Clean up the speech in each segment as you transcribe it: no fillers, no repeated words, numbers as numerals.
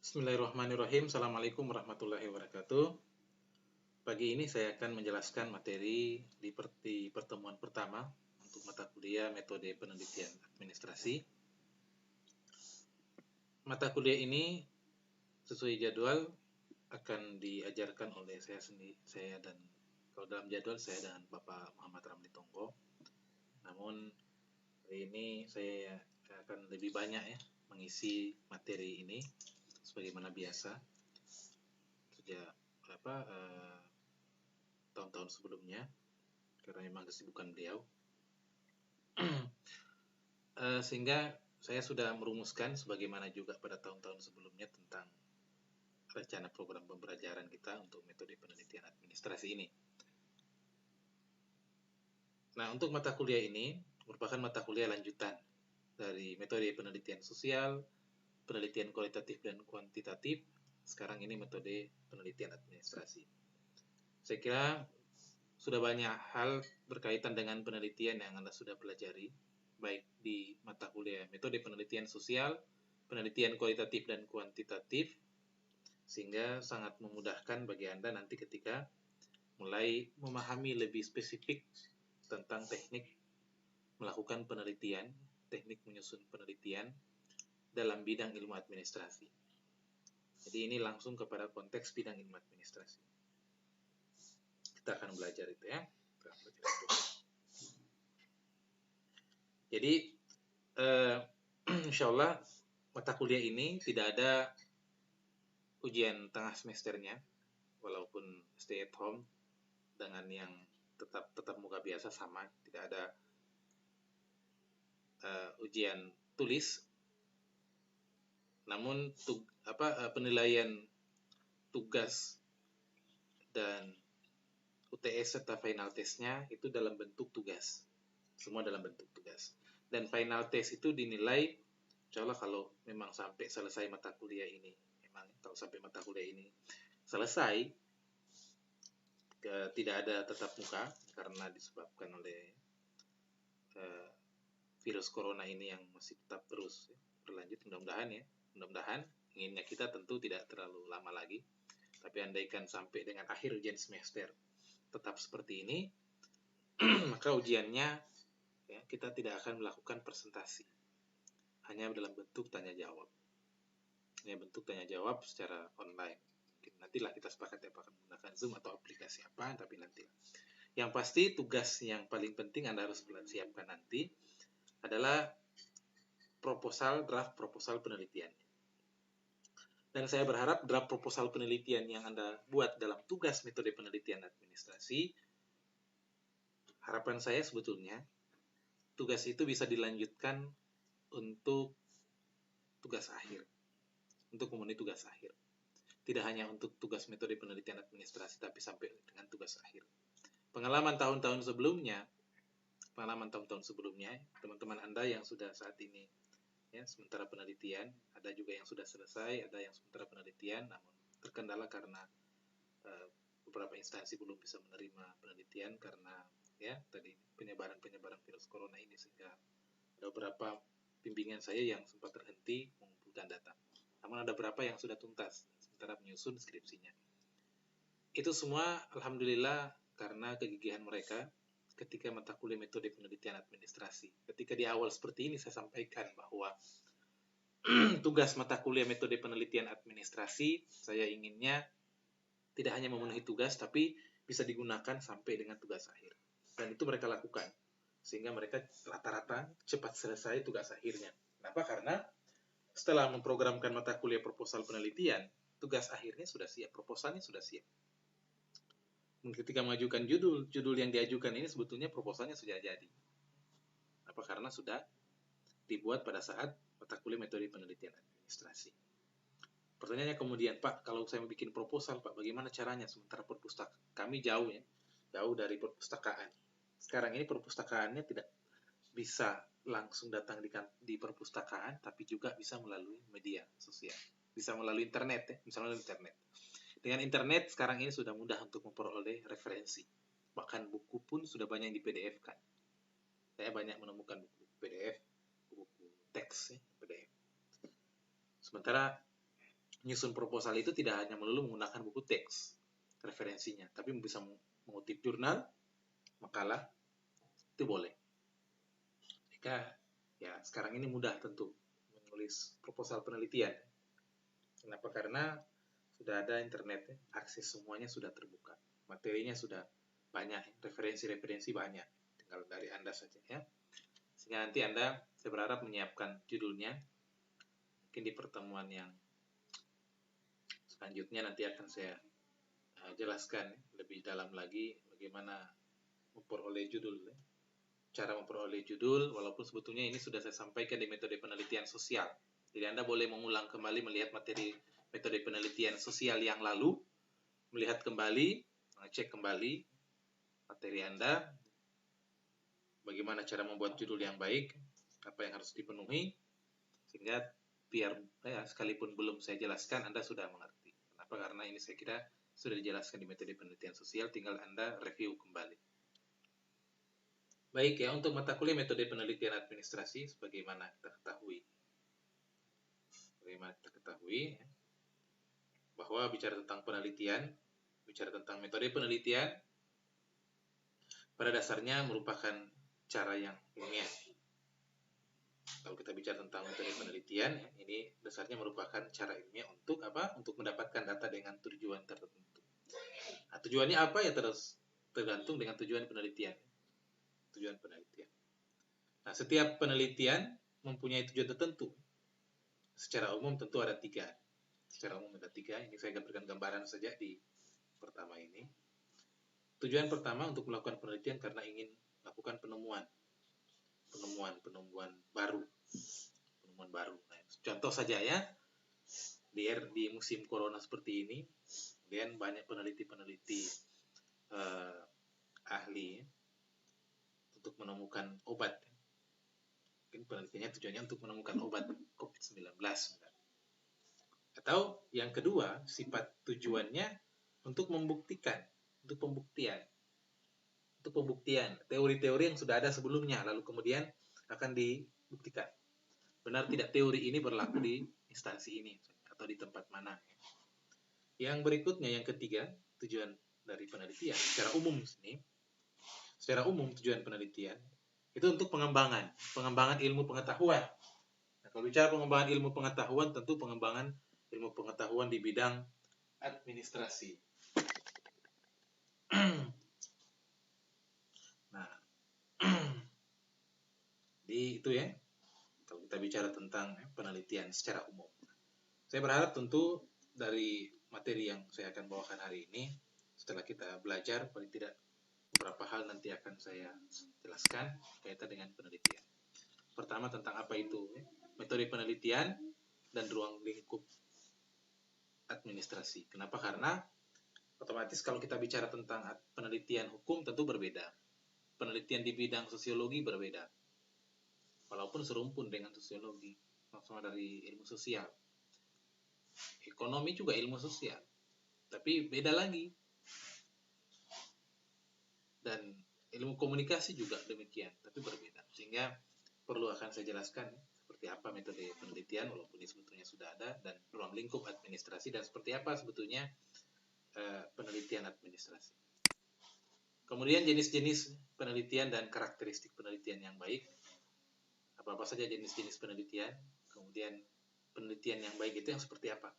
Bismillahirrahmanirrahim. Assalamualaikum warahmatullahi wabarakatuh. Pagi ini saya akan menjelaskan materi di pertemuan pertama untuk mata kuliah metode penelitian administrasi. Mata kuliah ini sesuai jadwal akan diajarkan oleh saya dan kalau dalam jadwal saya dan Bapak Muhammad Ramli Tongko. Namun hari ini saya akan lebih banyak mengisi materi ini sebagaimana biasa sejak tahun-tahun sebelumnya karena memang kesibukan beliau. Sehingga saya sudah merumuskan sebagaimana juga pada tahun-tahun sebelumnya tentang rencana program pembelajaran kita untuk metode penelitian administrasi ini. Nah, untuk mata kuliah ini merupakan mata kuliah lanjutan dari metode penelitian sosial, penelitian kualitatif dan kuantitatif. Sekarang ini metode penelitian administrasi. Saya kira sudah banyak hal berkaitan dengan penelitian yang Anda sudah pelajari, baik di mata kuliah metode penelitian sosial, penelitian kualitatif dan kuantitatif, sehingga sangat memudahkan bagi Anda nanti ketika mulai memahami lebih spesifik tentang teknik melakukan penelitian, teknik menyusun penelitian dalam bidang ilmu administrasi. Jadi ini langsung kepada konteks bidang ilmu administrasi. Kita akan belajar itu ya. Jadi insya Allah mata kuliah ini tidak ada ujian tengah semesternya, walaupun stay at home dengan yang tetap muka biasa sama, tidak ada ujian tulis. Namun penilaian tugas dan UTS serta final testnya itu dalam bentuk tugas, semua dalam bentuk tugas. Dan final test itu dinilai, insya Allah kalau memang sampai selesai mata kuliah ini, kalau sampai mata kuliah ini selesai, tidak ada tatap muka karena disebabkan oleh virus corona ini yang masih tetap terus berlanjut. Mudah-mudahan inginnya kita tentu tidak terlalu lama lagi, tapi andaikan sampai dengan akhir ujian semester tetap seperti ini, maka ujiannya kita tidak akan melakukan presentasi, hanya dalam bentuk tanya jawab. Bentuk tanya jawab secara online. Nantilah kita sepakat apakah menggunakan Zoom atau aplikasi apa, tapi nantilah. Yang pasti tugas yang paling penting Anda harus siapkan nanti adalah draft proposal penelitian. Dan saya berharap draft proposal penelitian yang Anda buat dalam tugas metode penelitian administrasi, harapan saya sebetulnya tugas itu bisa dilanjutkan untuk tugas akhir, untuk memenuhi tugas akhir. Tidak hanya untuk tugas metode penelitian administrasi, tapi sampai dengan tugas akhir. Pengalaman tahun-tahun sebelumnya, teman-teman Anda yang sudah saat ini sementara penelitian, ada juga yang sudah selesai, ada yang sementara penelitian, namun terkendala karena beberapa instansi belum bisa menerima penelitian karena tadi penyebaran virus corona ini, sehingga ada beberapa bimbingan saya yang sempat terhenti mengumpulkan data. Namun ada beberapa yang sudah tuntas sementara menyusun skripsinya. Itu semua alhamdulillah karena kegigihan mereka ketika mata kuliah metode penelitian administrasi. Ketika di awal seperti ini saya sampaikan bahwa tugas mata kuliah metode penelitian administrasi saya inginnya tidak hanya memenuhi tugas, tapi bisa digunakan sampai dengan tugas akhir. Dan itu mereka lakukan, sehingga mereka rata-rata cepat selesai tugas akhirnya. Kenapa? Karena setelah memprogramkan mata kuliah proposal penelitian, tugas akhirnya sudah siap, proposalnya sudah siap. Ketika mengajukan judul yang diajukan ini sebetulnya proposalnya sudah jadi. Apa? Karena sudah dibuat pada saat mata kuliah metode penelitian administrasi. Pertanyaannya kemudian, Pak, kalau saya mau bikin proposal, Pak, bagaimana caranya? Sementara kami jauh dari perpustakaan. Sekarang ini perpustakaannya tidak bisa langsung datang di perpustakaan, tapi juga bisa melalui media sosial, bisa melalui internet Dengan internet sekarang ini sudah mudah untuk memperoleh referensi, bahkan buku pun sudah banyak yang di PDF kan. Saya banyak menemukan buku PDF, buku teks PDF. Sementara Menyusun proposal itu tidak hanya melulu menggunakan buku teks referensinya, tapi bisa mengutip jurnal, makalah, itu boleh. Jika ya sekarang ini mudah tentu menulis proposal penelitian. Kenapa? Karena sudah ada internet, akses semuanya sudah terbuka, materinya sudah banyak, referensi-referensi banyak, tinggal dari Anda saja ya. Sehingga nanti Anda, saya berharap menyiapkan judulnya, mungkin di pertemuan yang selanjutnya nanti akan saya jelaskan lebih dalam lagi bagaimana memperoleh judul. Cara memperoleh judul, walaupun sebetulnya ini sudah saya sampaikan di metode penelitian sosial. Jadi Anda boleh mengulang kembali melihat materi metode penelitian sosial yang lalu, melihat kembali, mengecek kembali materi Anda, bagaimana cara membuat judul yang baik, apa yang harus dipenuhi, sehingga biar sekalipun belum saya jelaskan, Anda sudah mengerti. Kenapa? Karena ini saya kira sudah dijelaskan di metode penelitian sosial, tinggal Anda review kembali. Baik ya, untuk mata kuliah metode penelitian administrasi, sebagaimana kita ketahui, bahwa bicara tentang penelitian, bicara tentang metode penelitian, pada dasarnya merupakan cara yang ilmiah. Kalau kita bicara tentang metode penelitian, ini dasarnya merupakan cara ilmiah untuk apa? Untuk mendapatkan data dengan tujuan tertentu. Nah, tujuannya apa ya terus tergantung dengan tujuan penelitian. Nah, setiap penelitian mempunyai tujuan tertentu. Secara umum tentu ada tiga. Ini saya berikan gambaran saja di pertama ini. Tujuan pertama untuk melakukan penelitian karena ingin melakukan penemuan baru. Nah, contoh saja ya, di musim corona seperti ini, kemudian banyak peneliti ahli untuk menemukan obat. Mungkin penelitiannya tujuannya untuk menemukan obat COVID-19. Atau yang kedua, sifat tujuannya untuk pembuktian teori-teori yang sudah ada sebelumnya, lalu kemudian akan dibuktikan. Benar tidak teori ini berlaku di instansi ini atau di tempat mana. Yang berikutnya, yang ketiga, tujuan dari penelitian secara umum tujuan penelitian itu untuk pengembangan ilmu pengetahuan. Nah, kalau bicara pengembangan ilmu pengetahuan, tentu pengembangan ilmu pengetahuan di bidang administrasi. Nah, itu ya, kalau kita bicara tentang penelitian secara umum. Saya berharap tentu dari materi yang saya akan bawakan hari ini, setelah kita belajar, paling tidak beberapa hal nanti akan saya jelaskan kaitan dengan penelitian. Pertama, tentang apa itu metode penelitian dan ruang lingkup administrasi. Kenapa? Karena otomatis kalau kita bicara tentang penelitian hukum tentu berbeda. Penelitian di bidang sosiologi berbeda. Walaupun serumpun dengan sosiologi, sama dari ilmu sosial. Ekonomi juga ilmu sosial, tapi beda lagi. Dan ilmu komunikasi juga demikian, tapi berbeda. Sehingga perlu akan saya jelaskan seperti apa metode penelitian, walaupun ini sebetulnya sudah ada, dan ruang lingkup administrasi, dan seperti apa sebetulnya penelitian administrasi. Kemudian jenis-jenis penelitian dan karakteristik penelitian yang baik. Apa-apa saja jenis-jenis penelitian, kemudian penelitian yang baik itu yang seperti apa.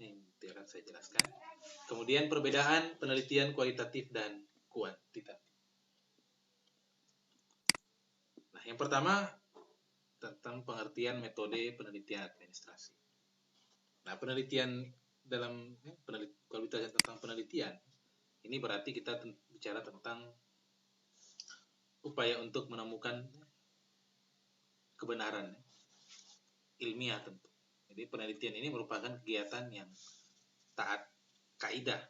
Ini akan saya jelaskan. Kemudian perbedaan penelitian kualitatif dan kuantitatif. Nah, yang pertama tentang pengertian metode penelitian administrasi. Nah, penelitian dalam kalau kita tentang penelitian, ini berarti kita bicara tentang upaya untuk menemukan kebenaran ilmiah tentu. Jadi penelitian ini merupakan kegiatan yang taat kaidah.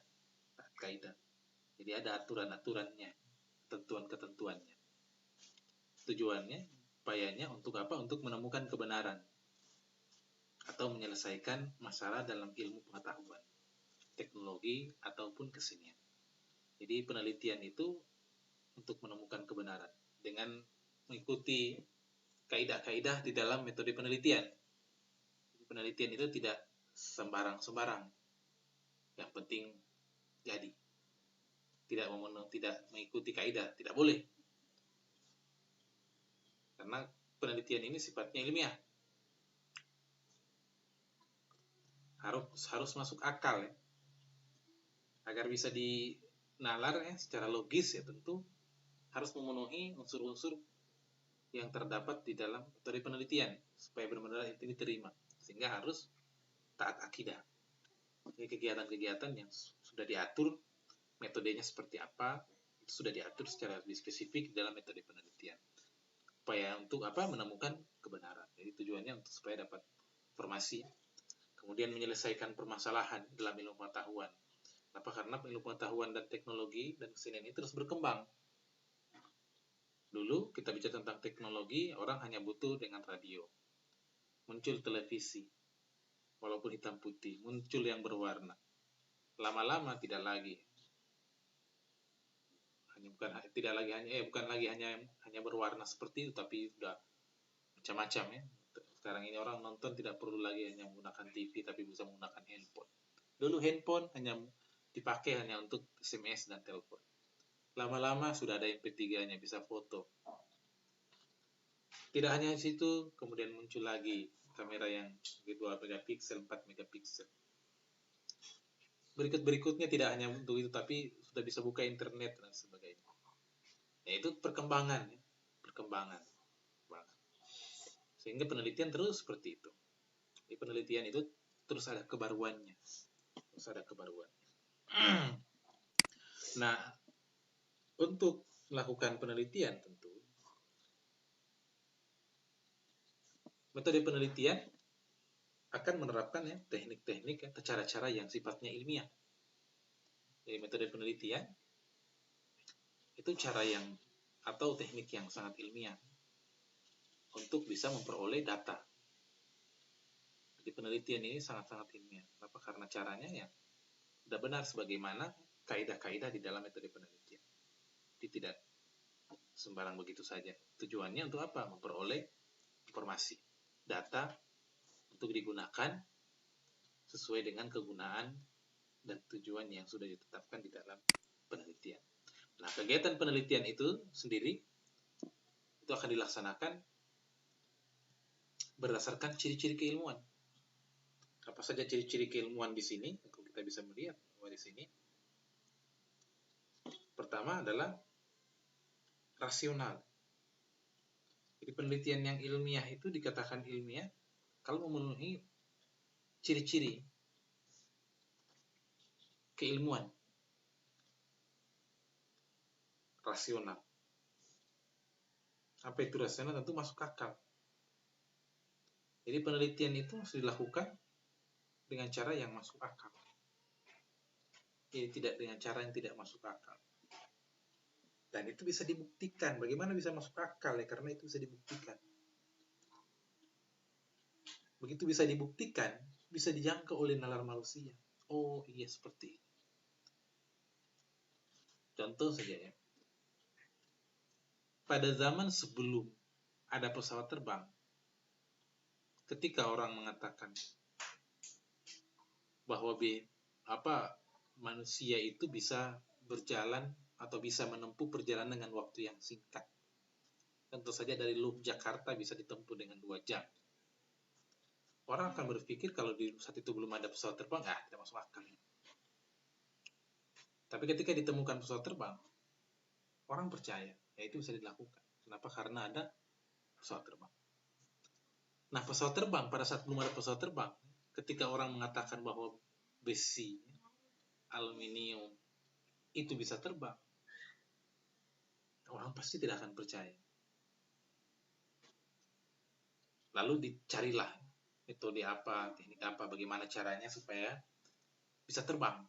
Jadi ada aturan-aturannya, ketentuan-ketentuannya. Tujuannya, upayanya untuk apa? Untuk menemukan kebenaran atau menyelesaikan masalah dalam ilmu pengetahuan, teknologi ataupun kesenian. Jadi penelitian itu untuk menemukan kebenaran dengan mengikuti kaidah-kaidah di dalam metode penelitian. penelitian itu tidak sembarang-sembarang. Yang penting jadi. Tidak mengikuti kaidah, tidak boleh. Karena penelitian ini sifatnya ilmiah. Harus masuk akal ya. Agar bisa dinalar ya secara logis ya, tentu harus memenuhi unsur-unsur yang terdapat di dalam metode penelitian supaya benar-benar itu diterima, sehingga harus taat akidah. Jadi kegiatan-kegiatan yang sudah diatur metodenya seperti apa, itu sudah diatur secara lebih spesifik dalam metode penelitian. Supaya untuk menemukan kebenaran. Jadi tujuannya untuk supaya dapat informasi, kemudian menyelesaikan permasalahan dalam ilmu pengetahuan. Kenapa? Karena ilmu pengetahuan dan teknologi dan kesenian ini terus berkembang. Dulu kita bicara tentang teknologi, orang hanya butuh dengan radio. Muncul televisi, walaupun hitam putih, muncul yang berwarna. Lama-lama tidak lagi hanya berwarna seperti itu, tapi sudah macam-macam ya. Sekarang ini orang nonton tidak perlu lagi hanya menggunakan TV, tapi bisa menggunakan handphone. Dulu handphone hanya dipakai hanya untuk SMS dan telepon. Lama-lama sudah ada MP3-nya, bisa foto. Tidak hanya di situ, kemudian muncul lagi kamera yang 2 megapiksel, 4 megapiksel. Berikutnya tidak hanya untuk itu, tapi sudah bisa buka internet dan sebagainya. Yaitu perkembangan. Sehingga penelitian terus seperti itu. Di penelitian itu terus ada kebaruannya. Nah, untuk melakukan penelitian tentu metode penelitian akan menerapkan ya teknik-teknik atau cara-cara yang sifatnya ilmiah. Jadi metode penelitian itu cara yang atau teknik yang sangat ilmiah untuk bisa memperoleh data. Jadi penelitian ini sangat-sangat ilmiah. Kenapa? Karena caranya ya sudah benar sebagaimana kaidah-kaidah di dalam metode penelitian. Jadi tidak sembarang begitu saja. Tujuannya untuk apa? Memperoleh informasi, data untuk digunakan sesuai dengan kegunaan dan tujuan yang sudah ditetapkan di dalam penelitian. Nah, kegiatan penelitian itu sendiri itu akan dilaksanakan berdasarkan ciri-ciri keilmuan. Apa saja ciri-ciri keilmuan di sini? Kalau kita bisa melihat bahwa di sini pertama adalah rasional. Jadi penelitian yang ilmiah itu dikatakan ilmiah kalau memenuhi ciri-ciri keilmuan. Rasional. Apa itu rasional? Tentu masuk akal. Jadi penelitian itu harus dilakukan dengan cara yang masuk akal. Jadi tidak dengan cara yang tidak masuk akal. Dan itu bisa dibuktikan. Bagaimana bisa masuk akal ya? Karena itu bisa dibuktikan. Begitu bisa dibuktikan, bisa dijangkau oleh nalar manusia. Oh iya seperti ini. Contoh saja ya. Pada zaman sebelum ada pesawat terbang, ketika orang mengatakan bahwa manusia itu bisa berjalan atau bisa menempuh perjalanan dengan waktu yang singkat. Tentu saja dari Loop Jakarta bisa ditempuh dengan 2 jam. Orang akan berpikir kalau di saat itu belum ada pesawat terbang, tidak masuk akal. Tapi ketika ditemukan pesawat terbang, orang percaya, ya itu bisa dilakukan. Kenapa? Karena ada pesawat terbang. Nah, pesawat terbang, pada saat belum ada pesawat terbang, ketika orang mengatakan bahwa besi, aluminium, itu bisa terbang, orang pasti tidak akan percaya. Lalu dicarilah metode apa, teknik apa, bagaimana caranya supaya bisa terbang.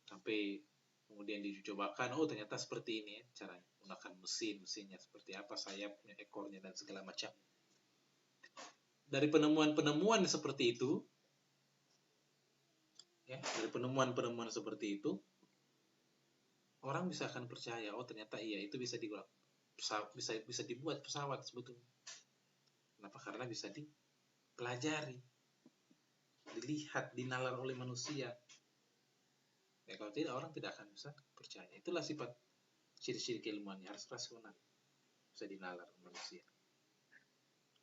Sampai kemudian dicobakan, ternyata seperti ini ya caranya. Menggunakan mesinnya seperti apa, sayapnya, ekornya, dan segala macam. Dari penemuan-penemuan seperti itu, orang bisa akan percaya, ternyata iya itu bisa dibuat pesawat sebetulnya. Kenapa? Karena bisa dipelajari. dilihat, dinalar oleh manusia. Ya, kalau tidak, orang tidak akan bisa percaya. Itulah sifat ciri-ciri keilmuannya, harus rasional, bisa dinalar manusia.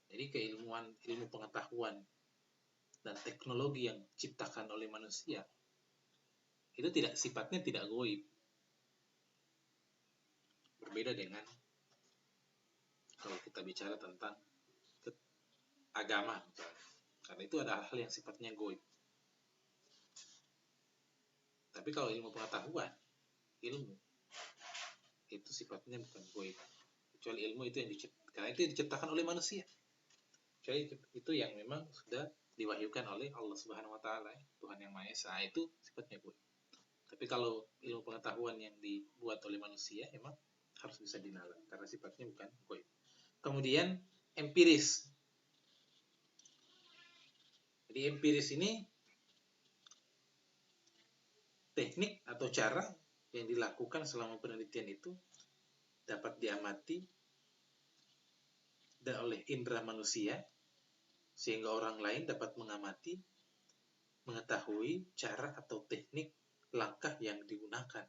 Jadi keilmuan, ilmu pengetahuan dan teknologi yang diciptakan oleh manusia itu tidak, sifatnya tidak goib. Berbeda dengan kalau kita bicara tentang agama misalnya. Karena itu ada hal yang sifatnya goib. Tapi kalau ilmu pengetahuan, ilmu itu sifatnya bukan goib. Kecuali ilmu itu yang diciptakan, karena itu diciptakan oleh manusia. Kecuali itu yang memang sudah diwahyukan oleh Allah Subhanahu wa taala, Tuhan yang Maha Esa, itu sifatnya goib. Tapi kalau ilmu pengetahuan yang dibuat oleh manusia memang harus bisa dinalar karena sifatnya bukan goib. Kemudian empiris. Jadi empiris ini teknik atau cara yang dilakukan selama penelitian itu dapat diamati oleh indera manusia sehingga orang lain dapat mengamati, mengetahui cara atau teknik langkah yang digunakan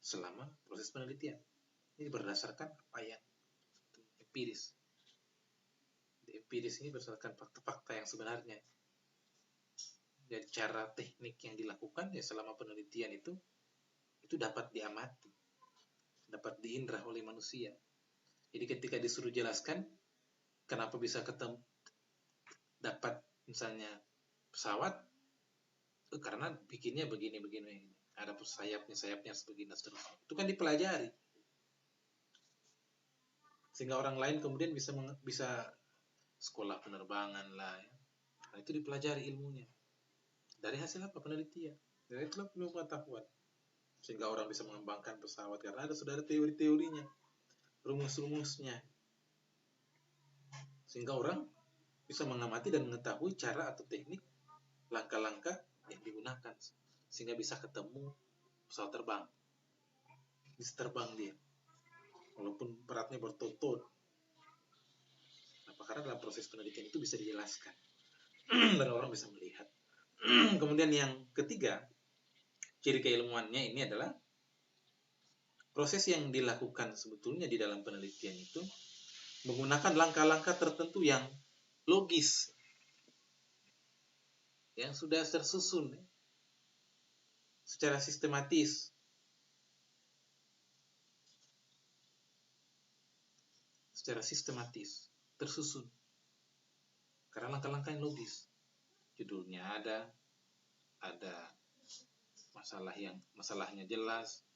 selama proses penelitian. Ini berdasarkan apa yang empiris. Empiris ini berdasarkan fakta-fakta yang sebenarnya. Jadi cara teknik yang dilakukan ya selama penelitian itu dapat diamati, dapat diindra oleh manusia. Jadi ketika disuruh jelaskan kenapa bisa ketemu dapat misalnya pesawat, karena bikinnya begini, ada sayapnya sebegini seterusnya. Itu kan dipelajari sehingga orang lain kemudian bisa sekolah penerbangan lah ya. Nah, itu dipelajari ilmunya dari hasil apa? Penelitian. Dan itulah ilmu pengetahuan sehingga orang bisa mengembangkan pesawat karena sudah ada teori-teorinya, rumus-rumusnya, sehingga orang bisa mengamati dan mengetahui cara atau teknik langkah-langkah yang digunakan sehingga bisa ketemu pesawat terbang, bisa terbang dia walaupun beratnya berton-ton. Karena dalam proses penelitian itu bisa dijelaskan dan orang bisa melihat. Kemudian yang ketiga, ciri keilmuannya ini adalah proses yang dilakukan sebetulnya di dalam penelitian itu menggunakan langkah-langkah tertentu yang logis, yang sudah tersusun secara sistematis. Tersusun. Karena langkah-langkah yang logis. Judulnya ada masalahnya jelas,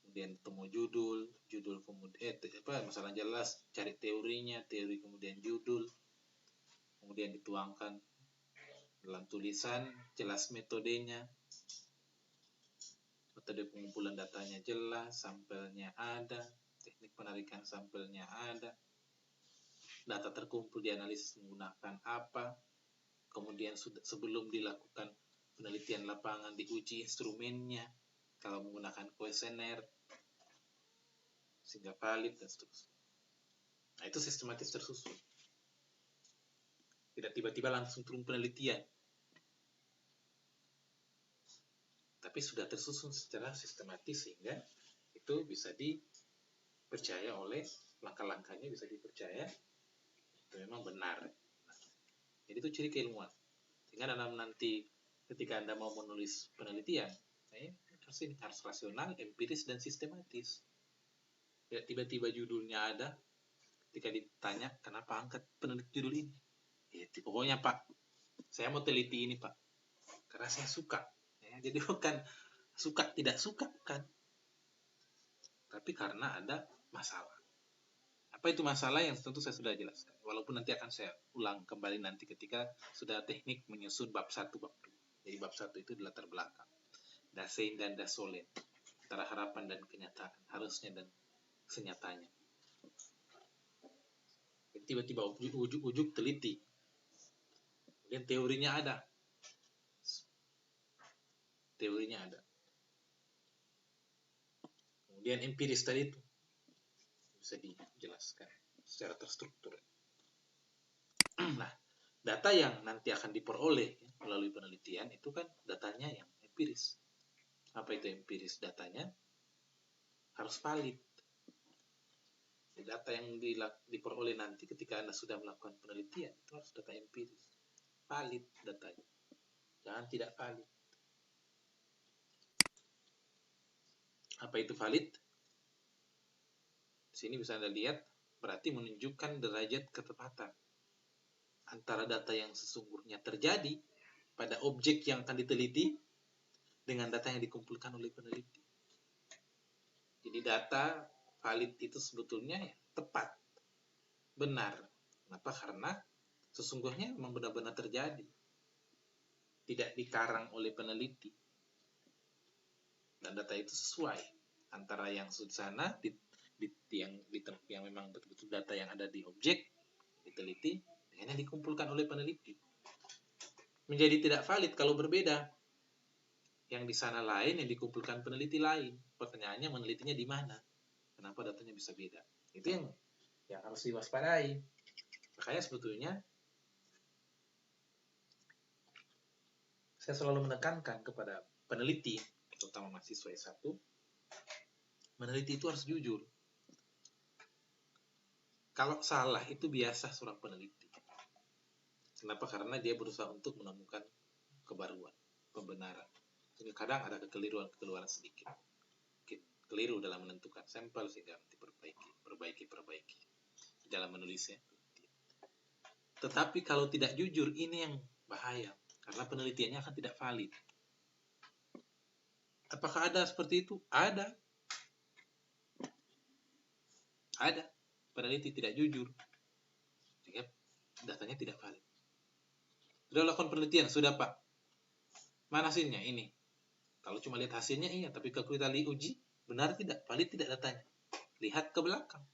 kemudian temu judul kemudian masalah jelas, cari teori kemudian judul, kemudian dituangkan dalam tulisan, jelas metodenya, metode pengumpulan datanya jelas, sampelnya ada, teknik penarikan sampelnya ada, data terkumpul dianalisis menggunakan apa, kemudian sebelum dilakukan penelitian lapangan diuji instrumennya, kalau menggunakan kuesioner sehingga valid dan seterusnya. Nah, itu sistematis tersusun. Tidak tiba-tiba langsung turun penelitian, tapi sudah tersusun secara sistematis sehingga itu bisa dipercaya oleh langkah-langkahnya, bisa dipercaya itu memang benar. Jadi itu ciri keilmuan. Sehingga dalam nanti ketika Anda mau menulis penelitian, harus rasional, empiris, dan sistematis. Tidak tiba-tiba judulnya ada, ketika ditanya kenapa angkat judul ini, pokoknya Pak, saya mau teliti ini Pak, karena saya suka. Jadi bukan tidak suka kan, tapi karena ada masalah. Apa itu masalah yang tentu saya sudah jelaskan, walaupun nanti akan saya ulang kembali nanti ketika sudah teknik menyusun bab 1, bab 2. Jadi bab 1 itu di latar belakang, dasein dan dasolen, antara harapan dan kenyataan, harusnya dan senyatanya. Tiba-tiba ujuk-ujuk teliti, kemudian teorinya ada, kemudian empiris tadi itu bisa dijelaskan secara terstruktur. Nah, data yang nanti akan diperoleh melalui penelitian itu kan datanya yang empiris. Apa itu empiris? Datanya harus valid. Data yang diperoleh nanti ketika Anda sudah melakukan penelitian itu harus data empiris. Valid datanya. Jangan tidak valid. Apa itu valid? Di sini bisa Anda lihat, berarti menunjukkan derajat ketepatan antara data yang sesungguhnya terjadi pada objek yang akan diteliti dengan data yang dikumpulkan oleh peneliti. Jadi data valid itu sebetulnya ya, tepat, benar. Kenapa? Karena sesungguhnya memang benar-benar terjadi. Tidak dikarang oleh peneliti. Dan data itu sesuai antara yang sana yang memang betul-betul data yang ada di objek diteliti dengan yang dikumpulkan oleh peneliti. Menjadi tidak valid kalau berbeda. Yang di sana lain, yang dikumpulkan peneliti lain. Pertanyaannya, menelitinya di mana? Kenapa datanya bisa beda? Itu yang harus diwaspadai. Makanya sebetulnya saya selalu menekankan kepada peneliti, terutama mahasiswa S1, meneliti itu harus jujur. Kalau salah itu biasa seorang peneliti. Kenapa? Karena dia berusaha untuk menemukan kebaruan, pembenaran. Jadi kadang ada kekeliruan sedikit. Keliru dalam menentukan sampel sehingga diperbaiki dalam menulisnya. Tetapi kalau tidak jujur, ini yang bahaya. Karena penelitiannya akan tidak valid. Apakah ada seperti itu? Ada. Ada. Peneliti tidak jujur. Sehingga datanya tidak valid. Sudah lakukan penelitian, sudah Pak. Mana hasilnya? Ini. Kalau cuma lihat hasilnya, iya. Tapi kalau kita uji, benar tidak? Valid tidak datanya? Lihat ke belakang.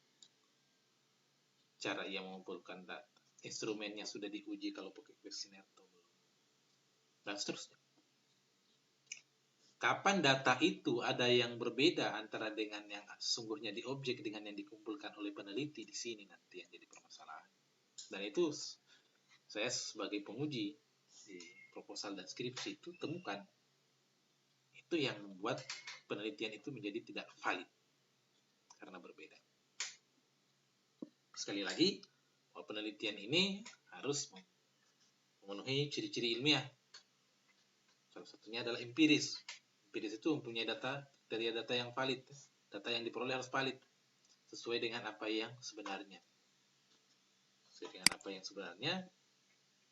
Cara ia mengumpulkan data. Instrumennya sudah diuji kalau pakai kuesioner atau belum. Dan seterusnya. Kapan data itu ada yang berbeda antara dengan yang sesungguhnya di objek dengan yang dikumpulkan oleh peneliti, di sini nanti yang jadi permasalahan. Dan itu saya sebagai penguji di proposal dan skripsi itu temukan. Itu yang membuat penelitian itu menjadi tidak valid karena berbeda. Sekali lagi, bahwa penelitian ini harus memenuhi ciri-ciri ilmiah. Salah satunya adalah empiris. Empiris itu mempunyai data dari data yang valid. Data yang diperoleh harus valid sesuai dengan apa yang sebenarnya. Sesuai dengan apa yang sebenarnya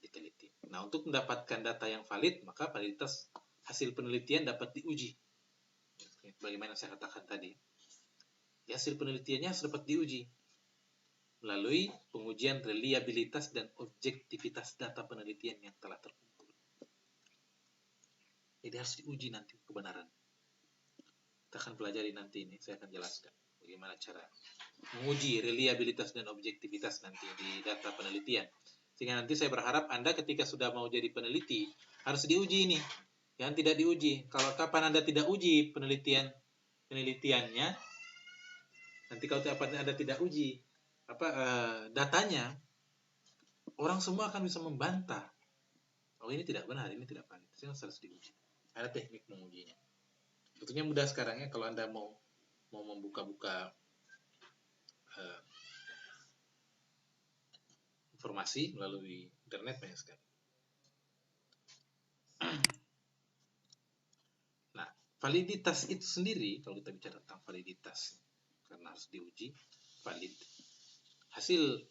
diteliti. Nah, untuk mendapatkan data yang valid, maka validitas hasil penelitian dapat diuji. Bagaimana saya katakan tadi. Ya, hasil penelitiannya harus dapat diuji melalui pengujian reliabilitas dan objektivitas data penelitian yang telah terkumpul. Jadi harus diuji nanti kebenaran. Kita akan pelajari nanti ini, saya akan jelaskan bagaimana cara menguji reliabilitas dan objektivitas nanti di data penelitian. Sehingga nanti saya berharap Anda ketika sudah mau jadi peneliti, harus diuji ini. Yang tidak diuji. Kalau kapan Anda tidak uji penelitiannya, nanti kalau kapan Anda tidak uji datanya, orang semua akan bisa membantah. Oh, ini tidak benar, ini tidak valid. Itu harus diuji. Ada teknik mengujinya. Tentunya mudah sekarang ya kalau Anda mau membuka-buka informasi melalui internet banyak sekali. Nah, validitas itu sendiri, kalau kita bicara tentang validitas, karena harus diuji, valid. Hasil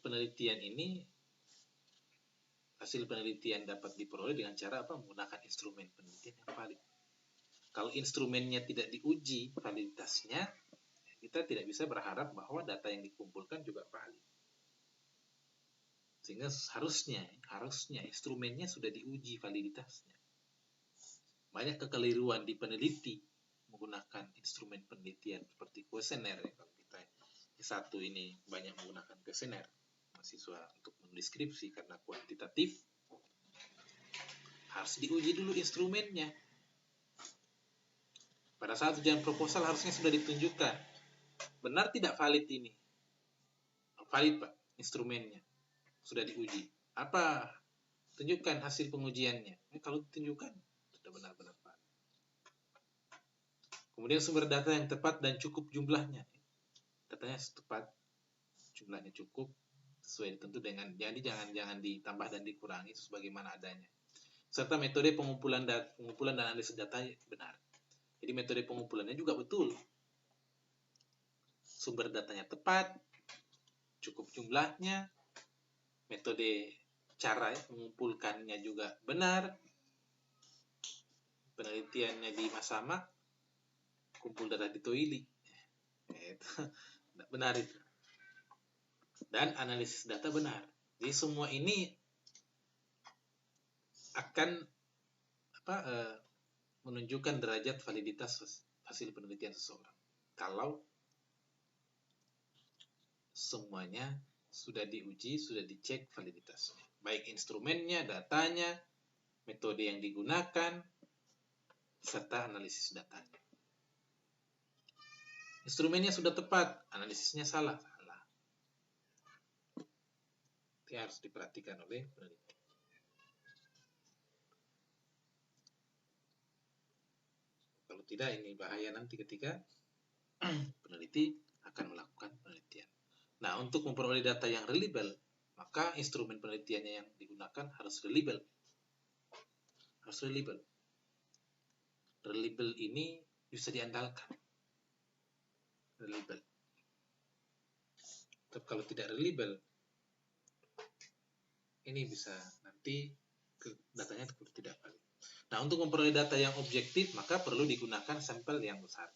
penelitian dapat diperoleh dengan cara apa? Menggunakan instrumen penelitian yang valid. Kalau instrumennya tidak diuji validitasnya, kita tidak bisa berharap bahwa data yang dikumpulkan juga valid. Sehingga harusnya instrumennya sudah diuji validitasnya. Banyak kekeliruan di peneliti menggunakan instrumen penelitian seperti kuesioner. Kalau kita S1 ini banyak menggunakan kuesioner mahasiswa untuk menulis skripsi karena kuantitatif, harus diuji dulu instrumennya. Pada saat ujian proposal harusnya sudah ditunjukkan benar tidak valid ini. Valid Pak, instrumennya sudah diuji. Apa tunjukkan hasil pengujiannya. Kalau ditunjukkan, sudah benar-benar valid. Kemudian sumber data yang tepat dan cukup jumlahnya. Datanya tepat, jumlahnya cukup, sesuai tentu dengan, jadi jangan ditambah dan dikurangi sebagaimana adanya. Serta metode pengumpulan dan analisis data benar. Jadi metode pengumpulannya juga betul. Sumber datanya tepat, cukup jumlahnya, metode cara mengumpulkannya juga benar, penelitiannya di Masama, kumpul data di Toili. Itu benar itu. Dan analisis data benar. Jadi semua ini akan menunjukkan derajat validitas hasil penelitian seseorang. Kalau semuanya sudah diuji, sudah dicek validitasnya. Baik instrumennya, datanya, metode yang digunakan, serta analisis datanya. Instrumennya sudah tepat, analisisnya salah. Itu harus diperhatikan oleh peneliti. Kalau tidak, ini bahaya nanti ketika peneliti akan melakukan penelitian. Nah, untuk memperoleh data yang reliable, maka instrumen penelitiannya yang digunakan harus reliable. Harus reliable. Reliable ini bisa diandalkan. Reliable. Tapi kalau tidak reliable, ini bisa nanti datanya tidak valid. Nah, untuk memperoleh data yang objektif, maka perlu digunakan sampel yang besar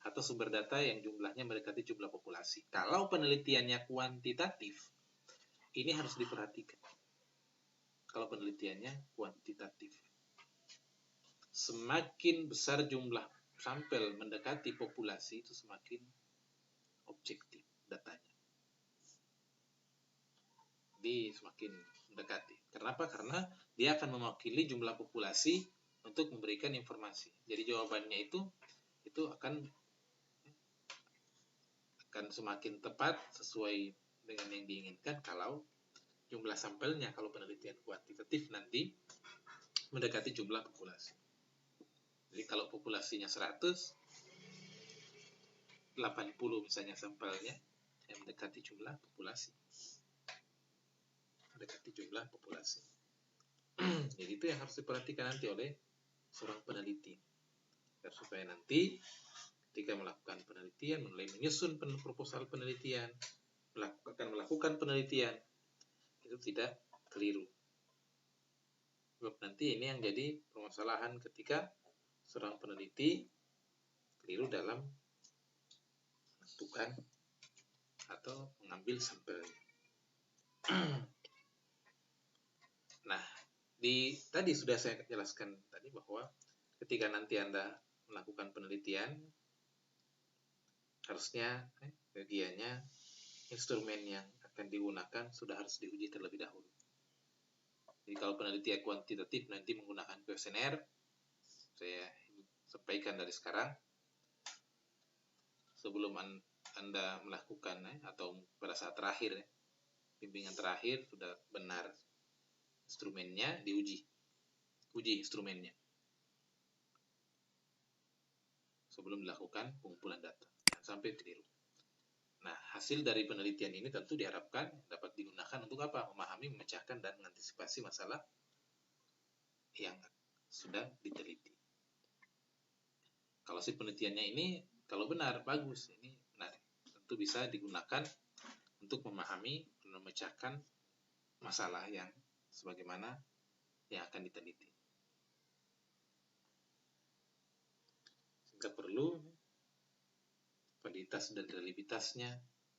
atau sumber data yang jumlahnya mendekati jumlah populasi. Kalau penelitiannya kuantitatif, ini harus diperhatikan. Kalau penelitiannya kuantitatif, semakin besar jumlah sampel mendekati populasi, itu semakin objektif datanya. Jadi semakin mendekati. Kenapa? Karena dia akan mewakili jumlah populasi untuk memberikan informasi. Jadi jawabannya itu akan semakin tepat sesuai dengan yang diinginkan kalau jumlah sampelnya, kalau penelitian kuantitatif nanti mendekati jumlah populasi. Jadi kalau populasinya 100, 80 misalnya sampelnya yang mendekati jumlah populasi. Jadi itu yang harus diperhatikan nanti oleh seorang peneliti. Supaya nanti ketika melakukan penelitian, mulai menyusun proposal penelitian, melakukan penelitian, itu tidak keliru. Sebab nanti ini yang jadi permasalahan ketika seorang peneliti keliru dalam menentukan atau mengambil sampelnya. Nah, tadi sudah saya jelaskan tadi bahwa ketika nanti Anda melakukan penelitian, harusnya bagiannya instrumen yang akan digunakan sudah harus diuji terlebih dahulu. Jadi kalau penelitian kuantitatif nanti menggunakan kuesioner, saya sampaikan dari sekarang, sebelum Anda melakukan atau pada saat terakhir, bimbingan terakhir sudah benar instrumennya, uji instrumennya sebelum dilakukan pengumpulan data. Jangan sampai keliru. Nah, hasil dari penelitian ini tentu diharapkan dapat digunakan untuk apa? Memahami, memecahkan, dan mengantisipasi masalah yang sudah diteliti. Kalau hasil penelitiannya ini, kalau benar, bagus, ini menarik. Tentu bisa digunakan untuk memahami, memecahkan masalah yang sebagaimana yang akan diteliti. Sehingga perlu validitas dan reliabilitasnya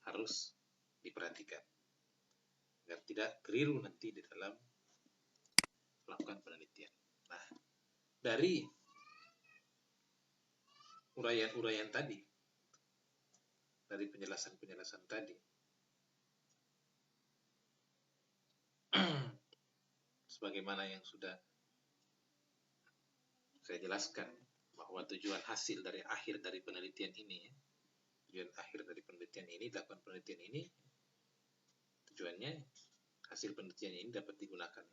harus diperhatikan agar tidak keliru nanti di dalam melakukan penelitian. Nah, dari uraian-uraian tadi, dari penjelasan-penjelasan tadi, sebagaimana yang sudah saya jelaskan, bahwa tujuan hasil dari akhir dari penelitian ini, dilakukan penelitian ini, tujuannya hasil penelitian ini dapat digunakan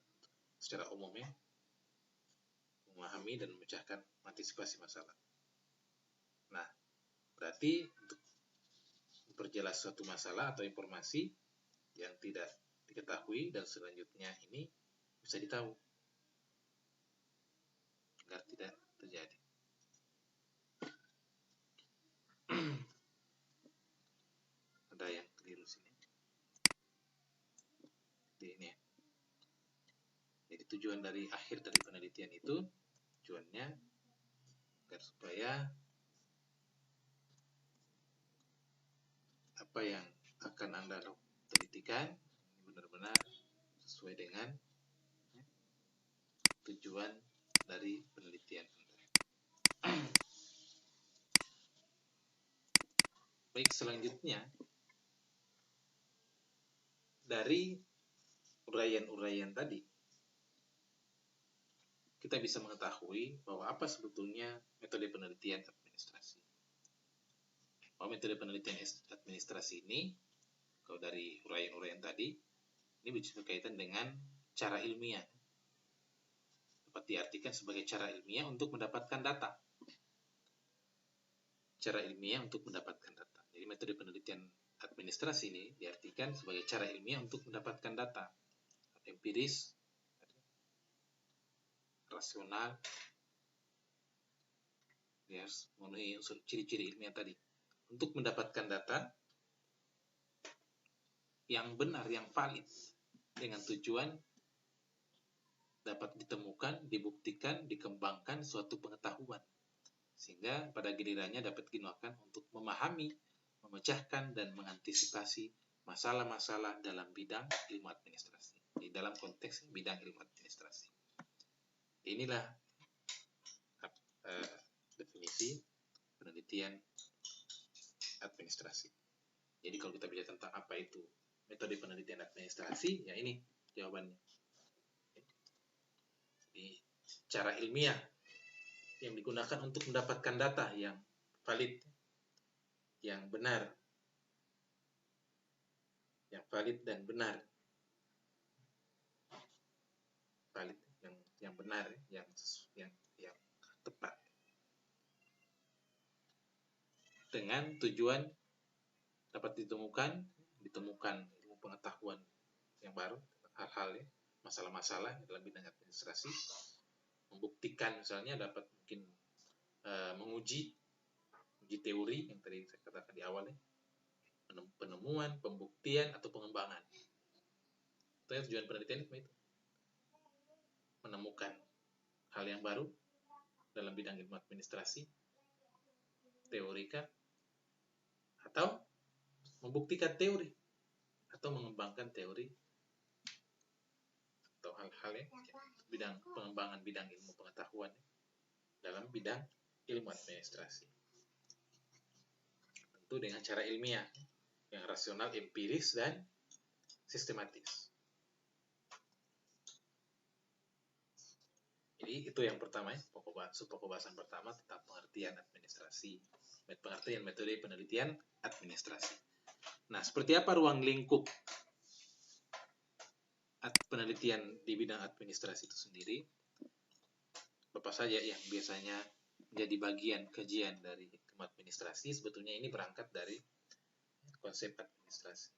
secara umumnya, memahami dan memecahkan antisipasi masalah. Nah, berarti untuk memperjelas suatu masalah atau informasi yang tidak diketahui dan selanjutnya ini bisa ditahu agar tidak terjadi. Ada yang keliru sini. Ini ya. Jadi tujuan dari akhir dari penelitian itu, tujuannya agar supaya apa yang akan Anda telitikan benar-benar sesuai dengan tujuan dari penelitian Anda. Baik, selanjutnya dari uraian-uraian tadi kita bisa mengetahui bahwa apa sebetulnya metode penelitian administrasi. Bahwa metode penelitian administrasi ini, kalau dari uraian-uraian tadi, ini berkaitan dengan cara ilmiah. Dapat diartikan sebagai cara ilmiah untuk mendapatkan data. Cara ilmiah untuk mendapatkan data. Jadi metode penelitian administrasi ini diartikan sebagai cara ilmiah untuk mendapatkan data. Empiris, rasional, ya, memenuhi unsur ciri-ciri ilmiah tadi. Untuk mendapatkan data yang benar, yang valid, dengan tujuan dapat ditemukan, dibuktikan, dikembangkan suatu pengetahuan. Sehingga pada gilirannya dapat digunakan untuk memahami, memecahkan, dan mengantisipasi masalah-masalah dalam bidang ilmu administrasi. Di dalam konteks bidang ilmu administrasi. Inilah definisi penelitian administrasi. Jadi kalau kita bicara tentang apa itu metode penelitian administrasi, ya ini jawabannya. Jadi, cara ilmiah yang digunakan untuk mendapatkan data yang valid, yang benar, yang valid dan benar, valid, yang benar, yang tepat, dengan tujuan dapat ditemukan ilmu pengetahuan yang baru, hal-hal ya, masalah-masalah dalam bidang administrasi, membuktikan misalnya dapat mungkin menguji teori yang tadi saya katakan di awal ya, penemuan, pembuktian atau pengembangan. Itu ya, tujuan penelitian itu menemukan hal yang baru dalam bidang ilmu administrasi, teorika, atau membuktikan teori atau mengembangkan teori atau hal-hal ya, bidang pengembangan bidang ilmu pengetahuan dalam bidang ilmu administrasi. Tentu dengan cara ilmiah yang rasional, empiris, dan sistematis. Jadi itu yang pertama ya, pokok bahasan pertama tentang pengertian administrasi, pengertian metode penelitian administrasi. Nah, seperti apa ruang lingkup penelitian di bidang administrasi itu sendiri? Apa saja yang biasanya menjadi bagian kajian dari ilmu administrasi, sebetulnya ini berangkat dari konsep administrasi.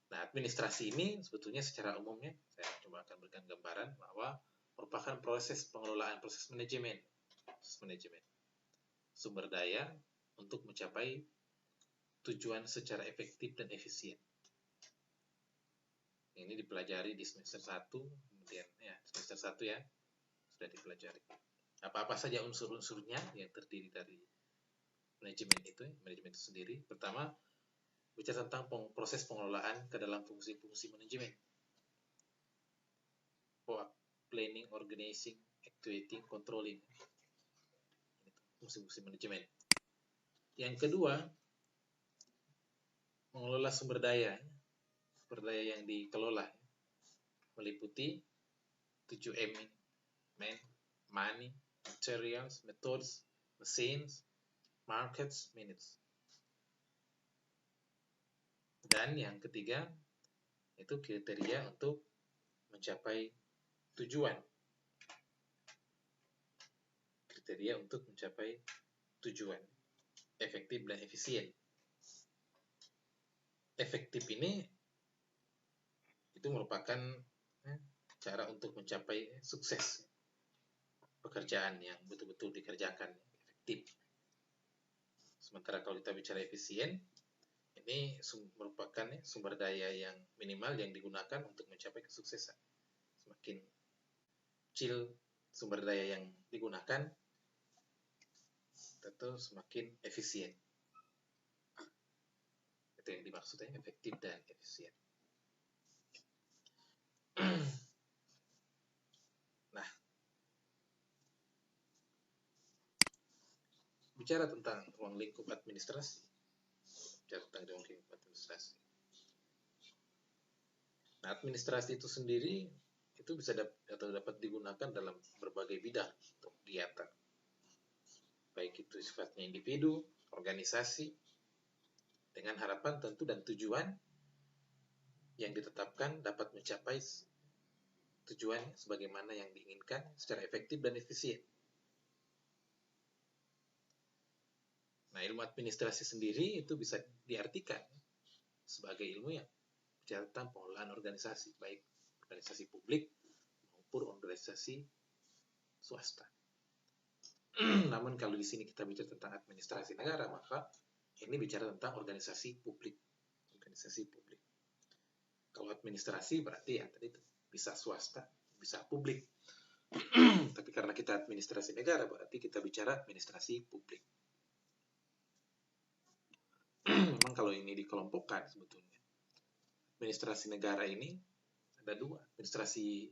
Nah, administrasi ini sebetulnya secara umumnya, saya coba akan berikan gambaran bahwa merupakan proses pengelolaan, proses manajemen sumber daya untuk mencapai tujuan secara efektif dan efisien. Ini dipelajari di semester 1, kemudian ya semester 1 ya sudah dipelajari. Apa-apa saja unsur-unsurnya yang terdiri dari manajemen itu sendiri. Pertama, bicara tentang proses pengelolaan ke dalam fungsi-fungsi manajemen. Planning, organizing, actuating, controlling. Fungsi-fungsi manajemen. Yang kedua, mengelola sumber daya yang dikelola, meliputi 7M, money, materials, methods, machines, markets, minutes. Dan yang ketiga, itu kriteria untuk mencapai tujuan. Kriteria untuk mencapai tujuan efektif dan efisien. Efektif ini itu merupakan cara untuk mencapai sukses pekerjaan yang betul-betul dikerjakan efektif. Sementara kalau kita bicara efisien, ini merupakan sumber daya yang minimal yang digunakan untuk mencapai kesuksesan. Semakin kecil sumber daya yang digunakan, tentu semakin efisien. Itu yang dimaksudnya efektif dan efisien. Nah, bicara tentang ruang lingkup administrasi. Nah, administrasi itu sendiri itu bisa dapat digunakan dalam berbagai bidang untuk kegiatan. Baik itu sifatnya individu, organisasi, dengan harapan tentu dan tujuan yang ditetapkan dapat mencapai tujuan sebagaimana yang diinginkan secara efektif dan efisien. Nah, ilmu administrasi sendiri itu bisa diartikan sebagai ilmu yang bicara tentang pengelolaan organisasi, baik organisasi publik maupun organisasi swasta. Namun kalau di sini kita bicara tentang administrasi negara, maka ini bicara tentang organisasi publik. Organisasi publik. Kalau administrasi berarti ya tadi itu bisa swasta, bisa publik. Tapi karena kita administrasi negara, berarti kita bicara administrasi publik. Memang kalau ini dikelompokkan sebetulnya, administrasi negara ini ada dua. Administrasi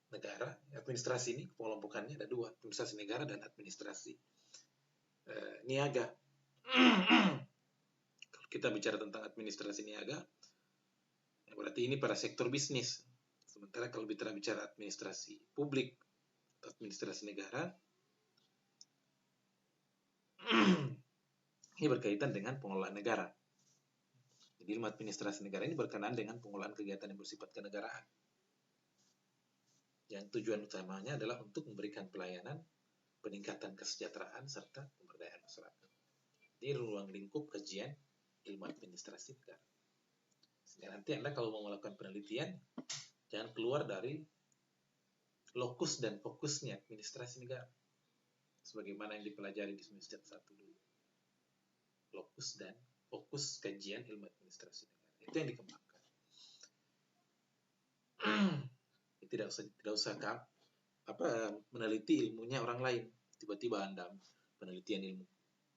negara, administrasi ini pengelompokannya ada dua, administrasi negara dan administrasi niaga. Kalau kita bicara tentang administrasi niaga, berarti ini pada sektor bisnis. Sementara kalau bicara administrasi publik, administrasi negara, ini berkaitan dengan pengelolaan negara. Jadi ilmu administrasi negara ini berkenaan dengan pengelolaan kegiatan yang bersifat kenegaraan. Yang tujuan utamanya adalah untuk memberikan pelayanan, peningkatan kesejahteraan, serta pemberdayaan masyarakat. Ini ruang lingkup kajian ilmu administrasi negara. Sehingga nanti Anda kalau mau melakukan penelitian, jangan keluar dari lokus dan fokusnya administrasi negara. Sebagaimana yang dipelajari di semester 1 dulu. Lokus dan fokus kajian ilmu administrasi negara. Itu yang dikembangkan. Tidak usah meneliti ilmunya orang lain. Tiba-tiba Anda penelitian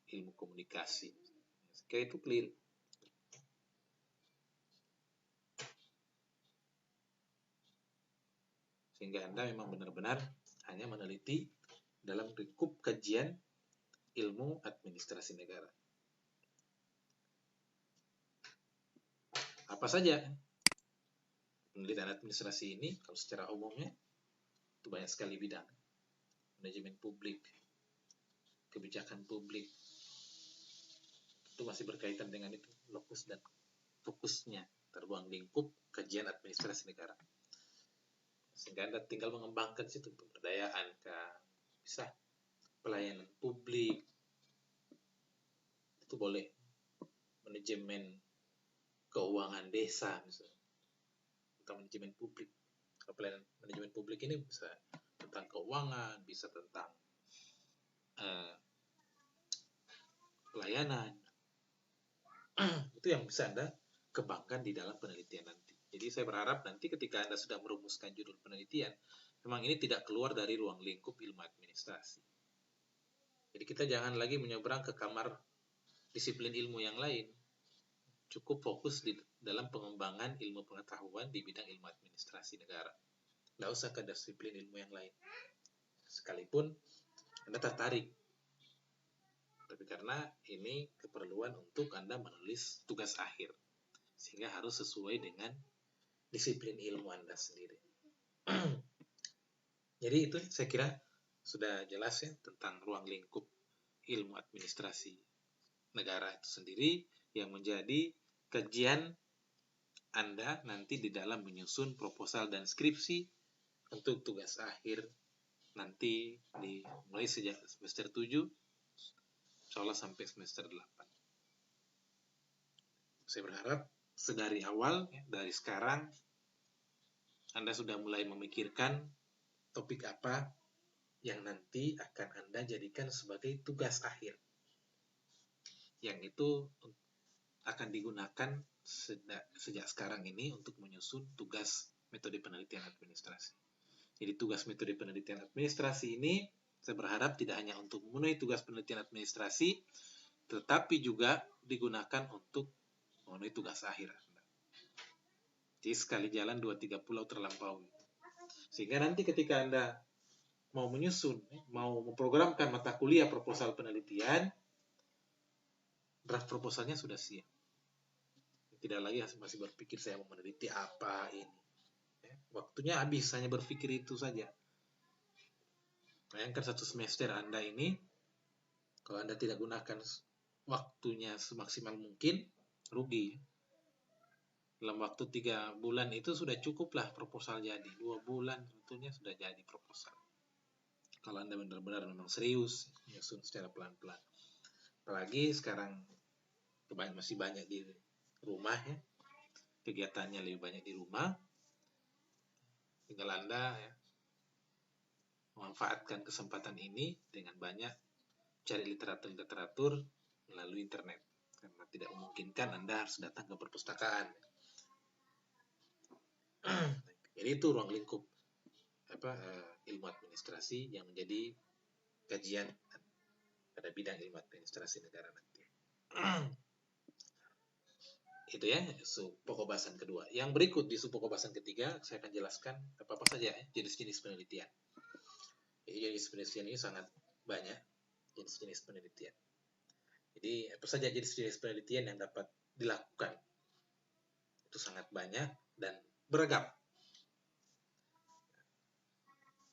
ilmu komunikasi. Kayak itu keliru. Sehingga Anda memang benar-benar hanya meneliti dalam lingkup kajian ilmu administrasi negara. Apa saja penelitian administrasi ini? Kalau secara umumnya itu banyak sekali bidang. Manajemen publik, kebijakan publik, itu masih berkaitan dengan itu, lokus dan fokusnya terruang lingkup kajian administrasi negara. Sehingga Anda tinggal mengembangkan situ pemberdayaan, bisa pelayanan publik, itu boleh manajemen keuangan desa misalnya, atau manajemen publik. Pelayanan manajemen publik ini bisa tentang keuangan, bisa tentang pelayanan. Itu yang bisa Anda kembangkan di dalam penelitian nanti. Jadi saya berharap nanti ketika Anda sudah merumuskan judul penelitian, memang ini tidak keluar dari ruang lingkup ilmu administrasi. Jadi kita jangan lagi menyeberang ke kamar disiplin ilmu yang lain. Cukup fokus di dalam pengembangan ilmu pengetahuan di bidang ilmu administrasi negara. Tidak usah ke disiplin ilmu yang lain. Sekalipun Anda tertarik. Tapi karena ini keperluan untuk Anda menulis tugas akhir. Sehingga harus sesuai dengan disiplin ilmu Anda sendiri. Jadi itu saya kira sudah jelas ya tentang ruang lingkup ilmu administrasi negara itu sendiri yang menjadi kajian Anda nanti di dalam menyusun proposal dan skripsi untuk tugas akhir nanti mulai sejak semester 7 insya Allah sampai semester 8. Saya berharap sedari awal, dari sekarang, Anda sudah mulai memikirkan topik apa yang nanti akan Anda jadikan sebagai tugas akhir. Yang itu akan digunakan sejak sekarang ini untuk menyusun tugas metode penelitian administrasi. Jadi tugas metode penelitian administrasi ini saya berharap tidak hanya untuk memenuhi tugas penelitian administrasi, tetapi juga digunakan untuk memenuhi tugas akhir Anda. Jadi sekali jalan 2-3 pulau terlampaui. Sehingga nanti ketika Anda mau menyusun, mau memprogramkan mata kuliah proposal penelitian, draft proposalnya sudah siap. Tidak lagi masih berpikir saya mau meneliti apa ini. Waktunya habis hanya berpikir itu saja. Bayangkan satu semester Anda ini, kalau Anda tidak gunakan waktunya semaksimal mungkin, rugi. Dalam waktu 3 bulan itu sudah cukuplah proposal jadi. 2 bulan sebetulnya sudah jadi proposal. Kalau Anda benar-benar memang serius, menyusun secara pelan-pelan. Apalagi sekarang masih banyak di rumah ya. Kegiatannya lebih banyak di rumah. Tinggal Anda ya, memanfaatkan kesempatan ini dengan banyak cari literatur melalui internet. Karena tidak memungkinkan Anda harus datang ke perpustakaan. Jadi itu ruang lingkup ilmu administrasi yang menjadi kajian pada bidang ilmu administrasi negara nanti. Itu ya, pokok bahasan kedua. Yang berikut di pokok bahasan ketiga, saya akan jelaskan apa-apa saja ya, jenis-jenis penelitian. Jadi jenis penelitian ini sangat banyak, jenis-jenis penelitian. Jadi apa saja jenis-jenis penelitian yang dapat dilakukan. Itu sangat banyak dan beragam.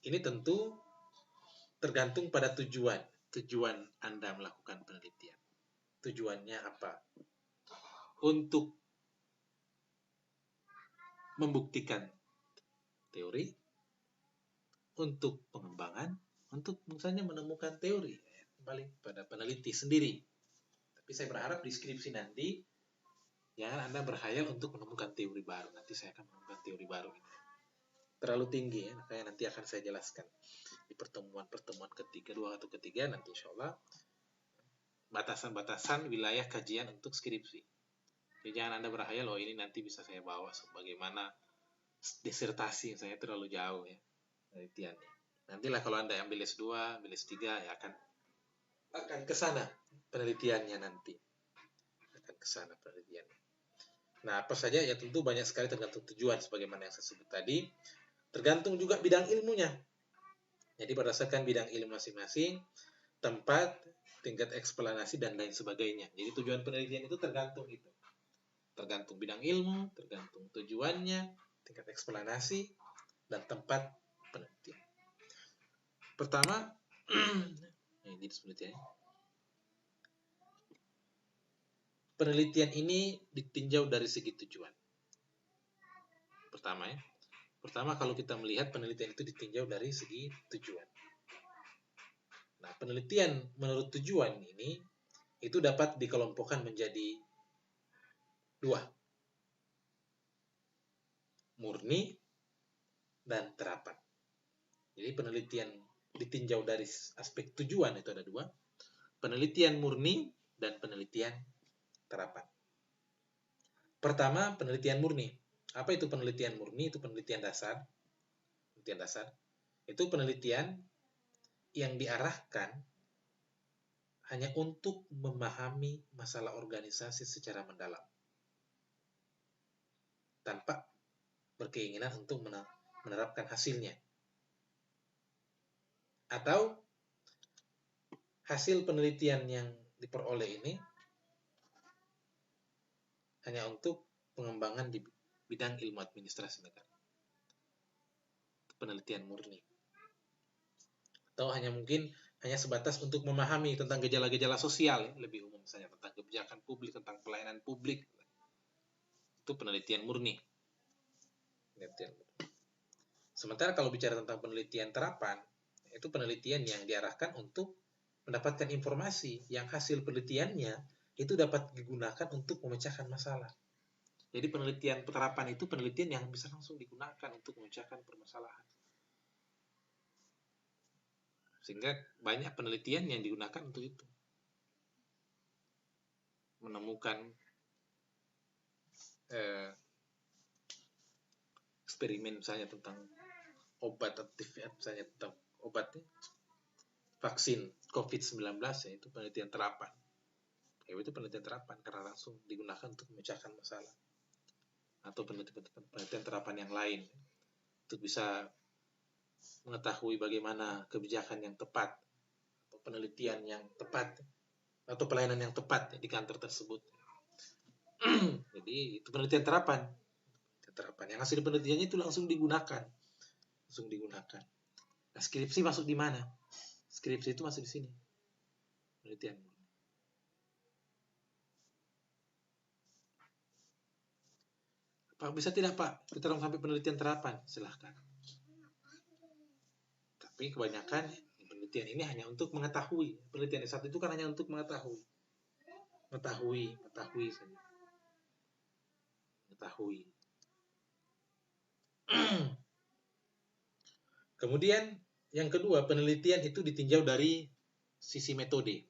Ini tentu tergantung pada tujuan Anda melakukan penelitian. Tujuannya apa? Untuk membuktikan teori, untuk pengembangan, untuk misalnya menemukan teori, kembali pada peneliti sendiri. Tapi saya berharap di skripsi nanti jangan Anda berkhayal untuk menemukan teori baru. Nanti saya akan menemukan teori baru ini. Terlalu tinggi ya, makanya nanti akan saya jelaskan di pertemuan ketiga, 2 atau ketiga nanti insya Allah batasan-batasan wilayah kajian untuk skripsi. Jadi jangan Anda berkhayal, ini nanti bisa saya bawa sebagaimana disertasi, saya terlalu jauh ya penelitiannya. Nantilah kalau Anda ambil S2, ambil S3 ya akan ke sana penelitiannya nanti. Akan ke sana penelitiannya. Nah, apa saja ya tentu banyak sekali tergantung tujuan sebagaimana yang saya sebut tadi. Tergantung juga bidang ilmunya. Jadi berdasarkan bidang ilmu masing-masing, tempat, tingkat eksplanasi dan lain sebagainya. Jadi tujuan penelitian itu tergantung itu. Tergantung bidang ilmu, tergantung tujuannya, tingkat eksplanasi, dan tempat penelitian. Pertama, ini penelitiannya. Penelitian ini ditinjau dari segi tujuan. Pertama kalau kita melihat penelitian itu ditinjau dari segi tujuan. Nah, penelitian menurut tujuan ini itu dapat dikelompokkan menjadi 2. Murni dan terapan. Jadi penelitian ditinjau dari aspek tujuan itu ada 2. Penelitian murni dan penelitian terapan. Pertama, penelitian murni. Apa itu penelitian murni? Itu penelitian dasar. Penelitian dasar. Itu penelitian yang diarahkan hanya untuk memahami masalah organisasi secara mendalam. Tanpa berkeinginan untuk menerapkan hasilnya. Atau hasil penelitian yang diperoleh ini hanya untuk pengembangan di bidang ilmu administrasi negara. Penelitian murni. Atau mungkin hanya sebatas untuk memahami tentang gejala-gejala sosial, lebih umum misalnya tentang kebijakan publik, tentang pelayanan publik. Itu penelitian murni. Sementara kalau bicara tentang penelitian terapan, itu penelitian yang diarahkan untuk mendapatkan informasi yang hasil penelitiannya itu dapat digunakan untuk memecahkan masalah. Jadi penelitian terapan itu penelitian yang bisa langsung digunakan untuk memecahkan permasalahan. Sehingga banyak penelitian yang digunakan untuk itu. Menemukan eksperimen misalnya tentang obat aktif, misalnya tentang obatnya vaksin COVID-19, ya itu penelitian terapan. Ya, itu penelitian terapan karena langsung digunakan untuk memecahkan masalah. Atau penelitian terapan yang lain untuk bisa mengetahui bagaimana kebijakan yang tepat atau penelitian yang tepat atau pelayanan yang tepat di kantor tersebut. Jadi itu penelitian terapan. Yang hasil penelitiannya itu langsung digunakan. Nah, skripsi masuk di mana? Skripsi itu masuk di sini. Penelitian. Pak, bisa tidak Pak? Kita sampai penelitian terapan. Silahkan. Tapi kebanyakan penelitian ini hanya untuk mengetahui. Penelitian S1 itu kan hanya untuk mengetahui. Mengetahui saja. Mengetahui. Kemudian yang kedua, penelitian itu ditinjau dari sisi metode.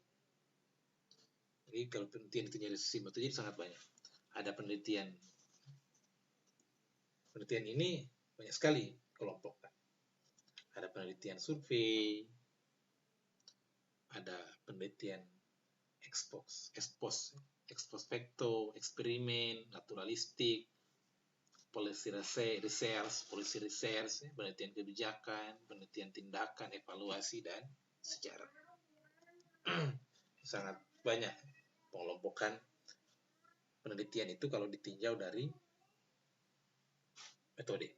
Jadi kalau penelitian ditinjau dari sisi metode sangat banyak. Ada penelitian ini banyak sekali kelompokkan. Ada penelitian survei, ada penelitian expose facto, eksperimen, naturalistik, policy research, penelitian kebijakan, penelitian tindakan, evaluasi, dan sejarah. Sangat banyak pengelompokan penelitian itu kalau ditinjau dari metode.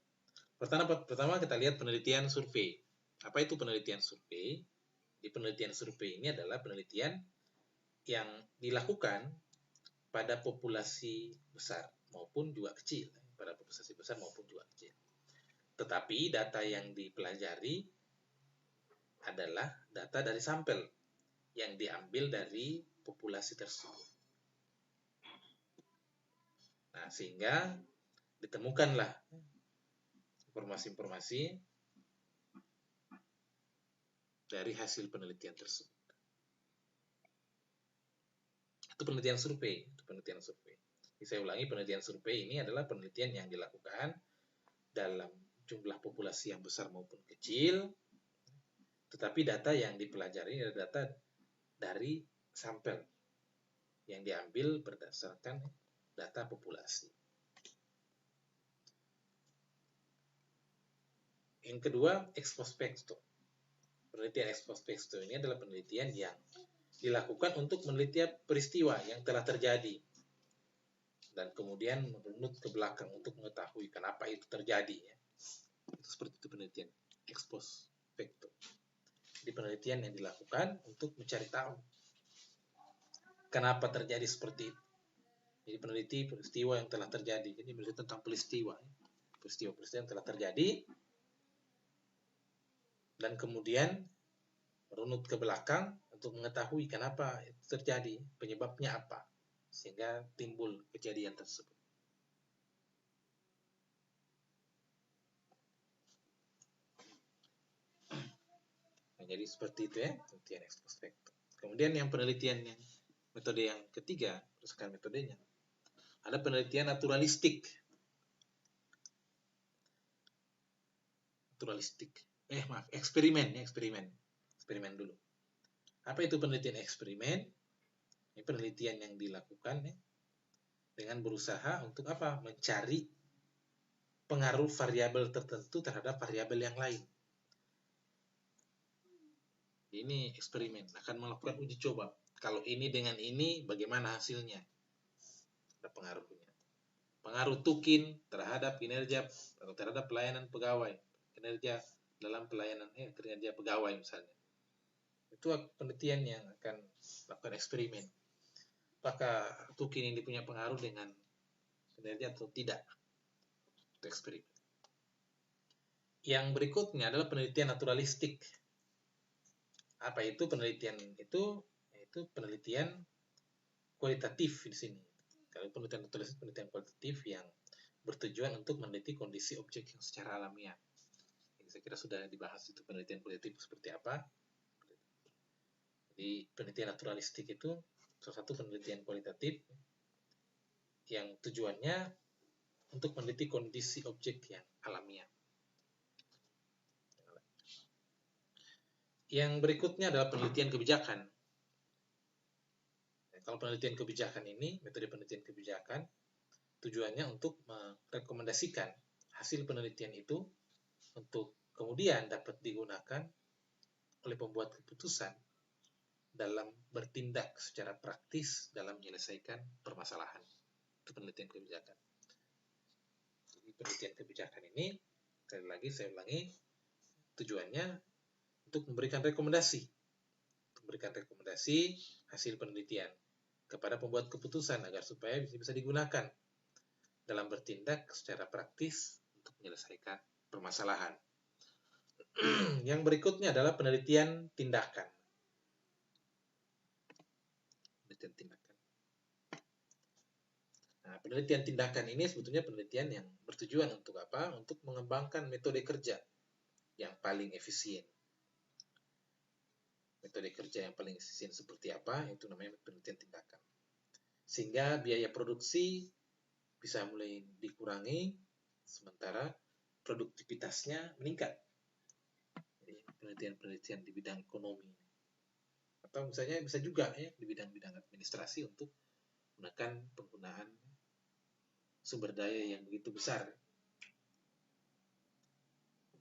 Pertama kita lihat penelitian survei. Apa itu penelitian survei? Di penelitian survei ini adalah penelitian yang dilakukan pada populasi besar maupun juga kecil. Pada populasi besar maupun juga kecil. Tetapi data yang dipelajari adalah data dari sampel yang diambil dari populasi tersebut. Nah, sehingga ditemukanlah informasi-informasi dari hasil penelitian tersebut. Itu penelitian survei. Jadi saya ulangi, penelitian survei ini adalah penelitian yang dilakukan dalam jumlah populasi yang besar maupun kecil, tetapi data yang dipelajari adalah data dari sampel yang diambil berdasarkan data populasi. Yang kedua, ex post facto. Penelitian ex post facto ini adalah penelitian yang dilakukan untuk meneliti peristiwa yang telah terjadi dan kemudian merunut ke belakang untuk mengetahui kenapa itu terjadi. Itu seperti itu penelitian ex post facto. Jadi penelitian yang dilakukan untuk mencari tahu kenapa terjadi seperti itu. Jadi peneliti peristiwa yang telah terjadi. Jadi meneliti tentang peristiwa yang telah terjadi dan kemudian merunut ke belakang untuk mengetahui kenapa itu terjadi, penyebabnya apa, sehingga timbul kejadian tersebut. Nah, jadi seperti itu ya, penelitian ex post facto. Kemudian yang penelitian yang metode yang ketiga, berdasarkan metodenya, ada penelitian naturalistik. Eksperimen dulu. Apa itu penelitian eksperimen? Ini penelitian yang dilakukan dengan berusaha untuk apa? Mencari pengaruh variabel tertentu terhadap variabel yang lain. Ini eksperimen, akan melakukan uji coba. Kalau ini dengan ini, bagaimana hasilnya? Ada pengaruhnya. Pengaruh tukin terhadap kinerja atau terhadap pelayanan pegawai. Kinerja dalam pelayanan kinerja pegawai misalnya. Itu penelitian yang akan melakukan eksperimen. Apakah tukin ini punya pengaruh dengan kinerja atau tidak untuk eksperimen. Yang berikutnya adalah penelitian naturalistik. Apa itu penelitian itu? Yaitu penelitian kualitatif di sini. Kalau penelitian naturalistik, penelitian kualitatif yang bertujuan untuk meneliti kondisi objek yang secara alamiah. Jadi saya kira sudah dibahas itu penelitian kualitatif seperti apa. Jadi penelitian naturalistik itu salah satu penelitian kualitatif yang tujuannya untuk meneliti kondisi objek yang alamiah. Yang berikutnya adalah penelitian kebijakan. Kalau penelitian kebijakan ini, metode penelitian kebijakan, tujuannya untuk merekomendasikan hasil penelitian itu untuk kemudian dapat digunakan oleh pembuat keputusan dalam bertindak secara praktis dalam menyelesaikan permasalahan. Itu penelitian kebijakan. Jadi penelitian kebijakan ini, sekali lagi saya ulangi, tujuannya untuk memberikan rekomendasi hasil penelitian kepada pembuat keputusan agar supaya bisa digunakan dalam bertindak secara praktis untuk menyelesaikan permasalahan. Yang berikutnya adalah penelitian tindakan. Nah, penelitian tindakan ini sebetulnya penelitian yang bertujuan untuk apa? Untuk mengembangkan metode kerja yang paling efisien. Metode kerja yang paling efisien seperti apa? Itu namanya penelitian tindakan. Sehingga biaya produksi bisa mulai dikurangi, sementara produktivitasnya meningkat. Jadi penelitian-penelitian di bidang ekonomi. Atau misalnya bisa juga ya di bidang-bidang administrasi untuk menekan penggunaan sumber daya yang begitu besar.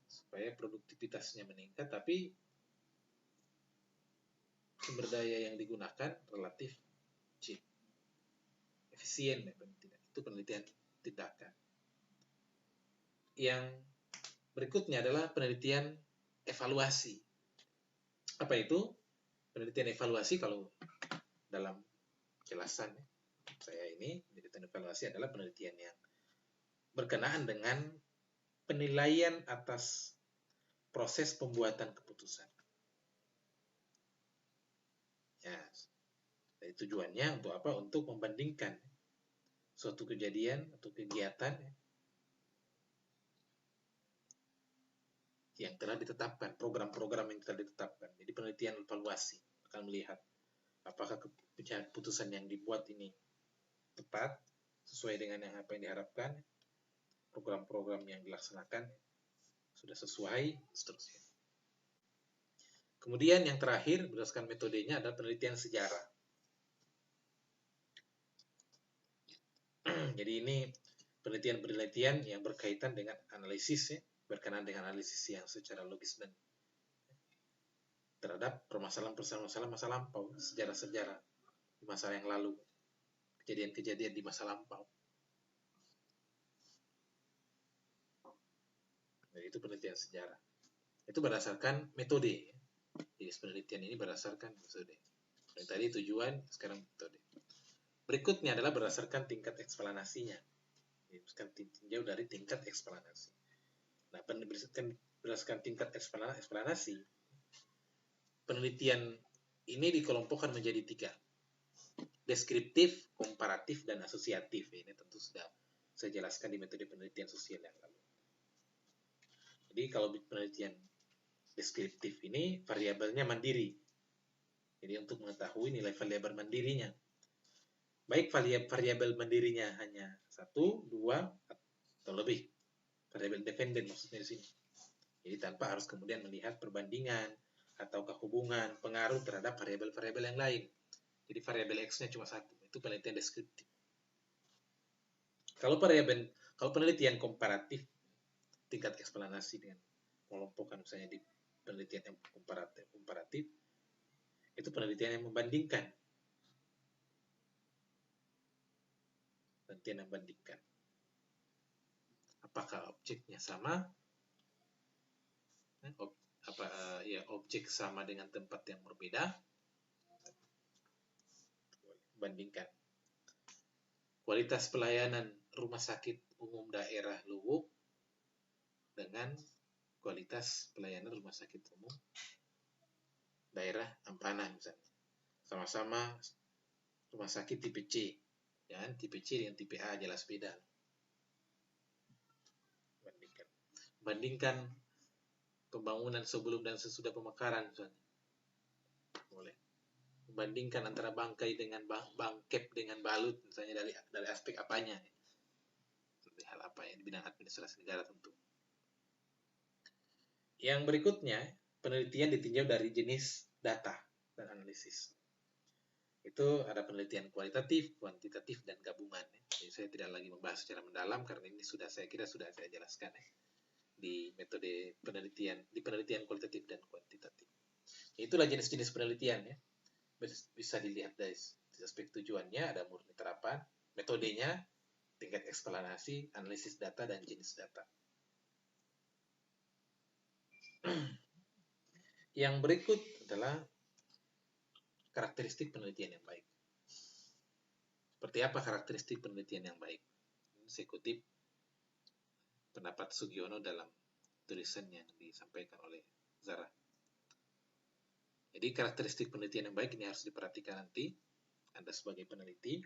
Supaya produktivitasnya meningkat, tapi sumber daya yang digunakan relatif cheap, efisien. Itu penelitian tindakan. Yang berikutnya adalah penelitian evaluasi. Apa itu? Penelitian evaluasi kalau dalam jelasan saya ini, penelitian evaluasi adalah penelitian yang berkenaan dengan penilaian atas proses pembuatan keputusan. Ya, jadi tujuannya untuk apa? Untuk membandingkan suatu kejadian atau kegiatan yang telah ditetapkan, program-program yang telah ditetapkan. Jadi penelitian evaluasi akan melihat apakah keputusan yang dibuat ini tepat, sesuai dengan apa yang diharapkan, program-program yang dilaksanakan sudah sesuai, seterusnya. Kemudian yang terakhir, berdasarkan metodenya adalah penelitian sejarah. Jadi ini penelitian-penelitian yang berkaitan dengan analisis, berkenaan dengan analisis yang secara logis dan terhadap permasalahan-permasalahan masa lampau, sejarah-sejarah di masa yang lalu, kejadian-kejadian di masa lampau. Jadi itu penelitian sejarah. Itu berdasarkan metode. Jadi penelitian ini berdasarkan metode. Yang tadi tujuan, sekarang metode. Berikutnya adalah berdasarkan tingkat eksplanasinya. Jauh dari tingkat eksplanasi. Nah, berdasarkan tingkat eksplanasi, penelitian ini dikelompokkan menjadi 3. Deskriptif, komparatif, dan asosiatif. Ini tentu sudah saya jelaskan di metode penelitian sosial yang lalu. Jadi kalau penelitian deskriptif ini variabelnya mandiri. Jadi untuk mengetahui nilai variabel mandirinya. Baik variabel mandirinya hanya 1, 2, atau lebih. Variabel independen maksudnya di sini. Jadi tanpa harus kemudian melihat perbandingan ataukah hubungan, pengaruh terhadap variabel-variabel yang lain. Jadi variabel X-nya cuma 1. Itu penelitian deskriptif. Kalau penelitian komparatif, tingkat eksplanasi dengan mengelompokkan misalnya di penelitian yang komparatif, itu penelitian yang membandingkan. Penelitian yang membandingkan. Apakah objeknya sama? Objek sama dengan tempat yang berbeda? Bandingkan. Kualitas pelayanan Rumah Sakit Umum Daerah Luwuk dengan kualitas pelayanan Rumah Sakit Umum Daerah Ampana misalnya. Sama-sama rumah sakit tipe C. Ya, tipe C dengan tipe A jelas beda. Bandingkan pembangunan sebelum dan sesudah pemekaran misalnya. Boleh. Bandingkan antara bangkai dengan bangkep dengan balut misalnya dari aspek apanya. Dari hal apa ya di bidang administrasi negara tentu. Yang berikutnya, penelitian ditinjau dari jenis data dan analisis. Itu ada penelitian kualitatif, kuantitatif, dan gabungan. Jadi saya tidak lagi membahas secara mendalam karena ini saya kira sudah saya jelaskan di metode penelitian, di penelitian kualitatif dan kuantitatif. Itulah jenis-jenis penelitian ya. Bisa dilihat dari aspek tujuannya, ada murni terapan, metodenya, tingkat eksplanasi, analisis data, dan jenis data. Yang berikut adalah karakteristik penelitian yang baik. Seperti apa karakteristik penelitian yang baik? Saya kutip pendapat Sugiono dalam tulisan yang disampaikan oleh Zara. Jadi karakteristik penelitian yang baik ini harus diperhatikan nanti Anda sebagai peneliti.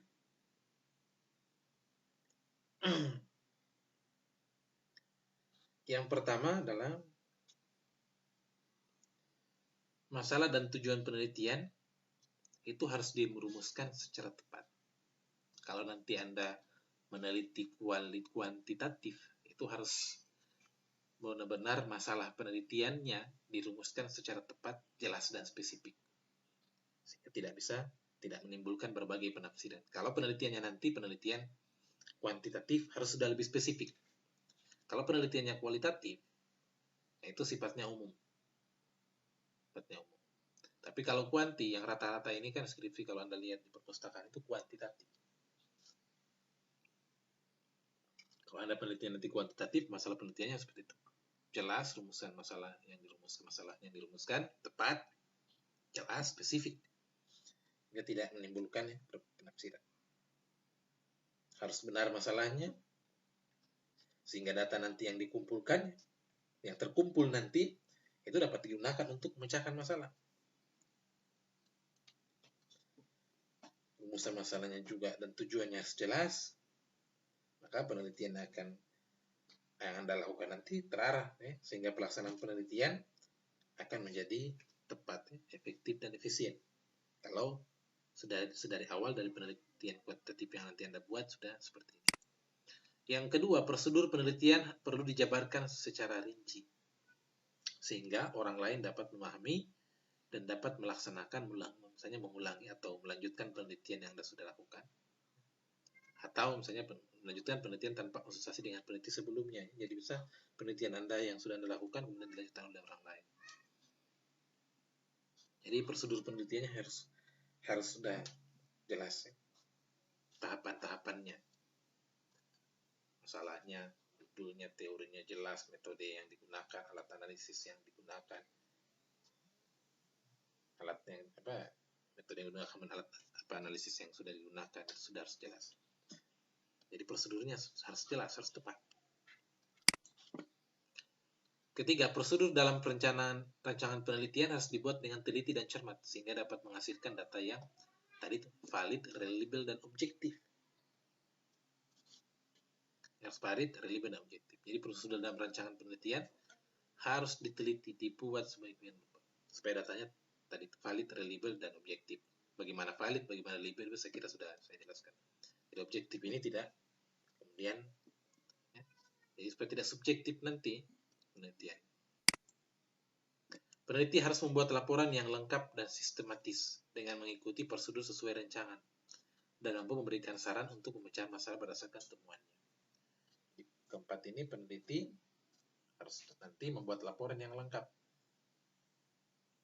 Yang pertama adalah masalah dan tujuan penelitian itu harus dirumuskan secara tepat. Kalau nanti Anda meneliti kuantitatif, itu harus benar-benar masalah penelitiannya dirumuskan secara tepat, jelas, dan spesifik. Sehingga tidak menimbulkan berbagai penafsiran. Kalau penelitiannya nanti penelitian kuantitatif harus sudah lebih spesifik. Kalau penelitiannya kualitatif, itu sifatnya umum. Tapi kalau kuanti, yang rata-rata ini kan skripsi kalau Anda lihat di perpustakaan itu kuantitatif. Kalau Anda penelitian nanti kuantitatif, masalah penelitiannya seperti itu. Jelas, rumusan masalah yang dirumuskan, masalahnya dirumuskan, tepat, jelas, spesifik. Hingga tidak menimbulkan penafsiran. Harus benar masalahnya, sehingga data nanti yang dikumpulkan, yang terkumpul nanti, itu dapat digunakan untuk memecahkan masalah. Rumusan masalahnya juga dan tujuannya harus jelas, maka penelitian yang Anda lakukan nanti terarah, sehingga pelaksanaan penelitian akan menjadi tepat, efektif, dan efisien. Kalau sudah dari awal dari penelitian kuantitatif yang nanti Anda buat sudah seperti ini. Yang kedua, prosedur penelitian perlu dijabarkan secara rinci, sehingga orang lain dapat memahami dan dapat melaksanakan misalnya mengulangi atau melanjutkan penelitian yang Anda sudah lakukan. Atau misalnya melanjutkan penelitian tanpa konsultasi dengan peneliti sebelumnya. Jadi bisa penelitian Anda yang sudah Anda lakukan kemudian dilanjutkan oleh orang lain. Jadi prosedur penelitiannya harus sudah jelas tahapan-tahapannya. Masalahnya, judulnya, teorinya jelas, metode yang digunakan, alat analisis yang digunakan, metode yang digunakan, alat analisis yang sudah digunakan, itu sudah harus jelas. Jadi prosedurnya harus jelas, harus tepat. Ketiga, prosedur dalam rancangan penelitian harus dibuat dengan teliti dan cermat, sehingga dapat menghasilkan data yang tadi valid, reliable, dan objektif. Harus valid, reliable, dan objektif. Jadi prosedur dalam rancangan penelitian harus diteliti, dibuat sebaik-baiknya supaya datanya tadi valid, reliable, dan objektif. Bagaimana valid, bagaimana reliable, saya kira sudah saya jelaskan. Jadi objektif ini tidak kemudian jadi supaya tidak subjektif nanti penelitian. Peneliti harus membuat laporan yang lengkap dan sistematis dengan mengikuti prosedur sesuai rancangan dan mampu memberikan saran untuk memecah masalah berdasarkan temuannya. Di keempat ini peneliti harus nanti membuat laporan yang lengkap,